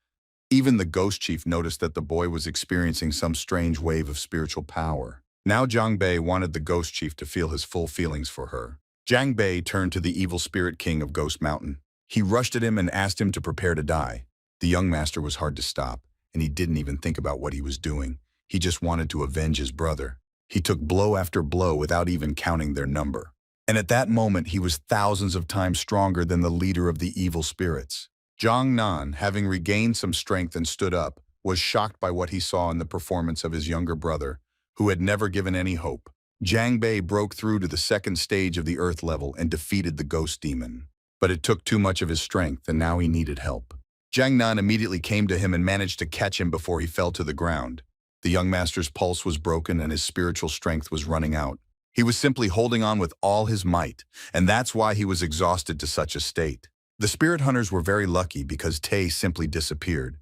Even the ghost chief noticed that the boy was experiencing some strange wave of spiritual power. Now Jiang Bei wanted the ghost chief to feel his full feelings for her. Jiang Bei turned to the evil spirit king of Ghost Mountain. He rushed at him and asked him to prepare to die. The young master was hard to stop, and he didn't even think about what he was doing. He just wanted to avenge his brother. He took blow after blow without even counting their number. And at that moment, he was thousands of times stronger than the leader of the evil spirits. Jiang Nan, having regained some strength and stood up, was shocked by what he saw in the performance of his younger brother, who had never given any hope. Jiang Bei broke through to the second stage of the earth level and defeated the ghost demon. But it took too much of his strength, and now he needed help. Jiang Nan immediately came to him and managed to catch him before he fell to the ground. The young master's pulse was broken and his spiritual strength was running out. He was simply holding on with all his might, and that's why he was exhausted to such a state. The spirit hunters were very lucky because Tay simply disappeared.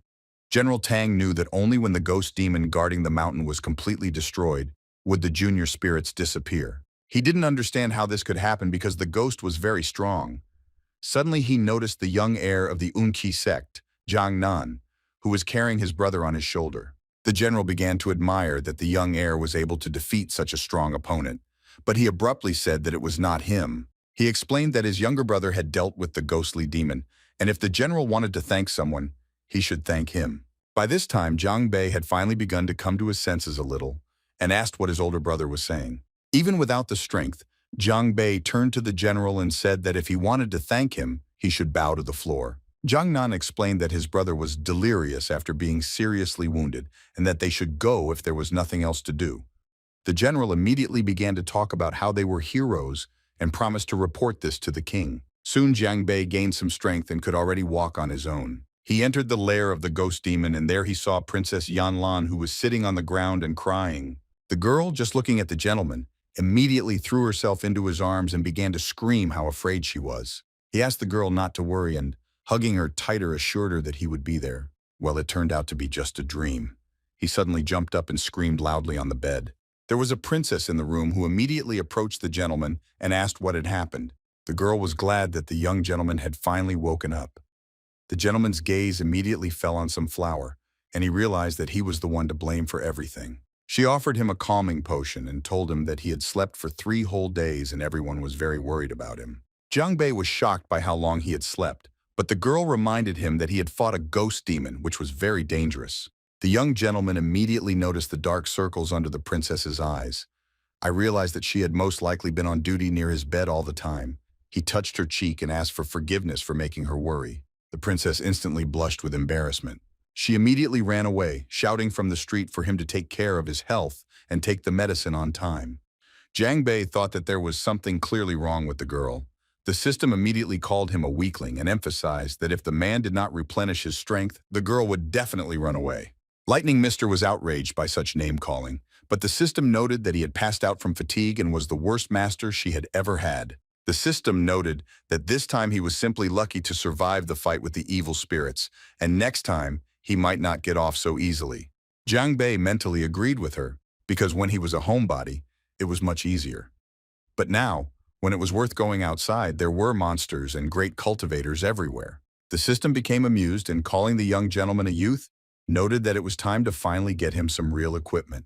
General Tang knew that only when the ghost demon guarding the mountain was completely destroyed would the junior spirits disappear. He didn't understand how this could happen because the ghost was very strong. Suddenly he noticed the young heir of the Unqi sect, Jiang Nan, who was carrying his brother on his shoulder. The general began to admire that the young heir was able to defeat such a strong opponent, but he abruptly said that it was not him. He explained that his younger brother had dealt with the ghostly demon, and if the general wanted to thank someone, he should thank him. By this time, Jiang Bei had finally begun to come to his senses a little and asked what his older brother was saying. Even without the strength, Jiang Bei turned to the general and said that if he wanted to thank him, he should bow to the floor. Jiang Nan explained that his brother was delirious after being seriously wounded and that they should go if there was nothing else to do. The general immediately began to talk about how they were heroes and promised to report this to the king. Soon Jiang Bei gained some strength and could already walk on his own. He entered the lair of the ghost demon, and there he saw Princess Yanlan, who was sitting on the ground and crying. The girl, just looking at the gentleman, immediately threw herself into his arms and began to scream how afraid she was. He asked the girl not to worry and, hugging her tighter, assured her that he would be there. Well, it turned out to be just a dream. He suddenly jumped up and screamed loudly on the bed. There was a princess in the room who immediately approached the gentleman and asked what had happened. The girl was glad that the young gentleman had finally woken up. The gentleman's gaze immediately fell on some flour, and he realized that he was the one to blame for everything. She offered him a calming potion and told him that he had slept for 3 whole days and everyone was very worried about him. Jiang Bei was shocked by how long he had slept, but the girl reminded him that he had fought a ghost demon, which was very dangerous. The young gentleman immediately noticed the dark circles under the princess's eyes. I realized that she had most likely been on duty near his bed all the time. He touched her cheek and asked for forgiveness for making her worry. The princess instantly blushed with embarrassment. She immediately ran away, shouting from the street for him to take care of his health and take the medicine on time. Jiang Bei thought that there was something clearly wrong with the girl. The system immediately called him a weakling and emphasized that if the man did not replenish his strength, the girl would definitely run away. Lightning Mister was outraged by such name-calling, but the system noted that he had passed out from fatigue and was the worst master she had ever had. The system noted that this time he was simply lucky to survive the fight with the evil spirits, and next time he might not get off so easily. Jiang Bei mentally agreed with her, because when he was a homebody, it was much easier. But now, when it was worth going outside, there were monsters and great cultivators everywhere. The system became amused and, calling the young gentleman a youth, noted that it was time to finally get him some real equipment.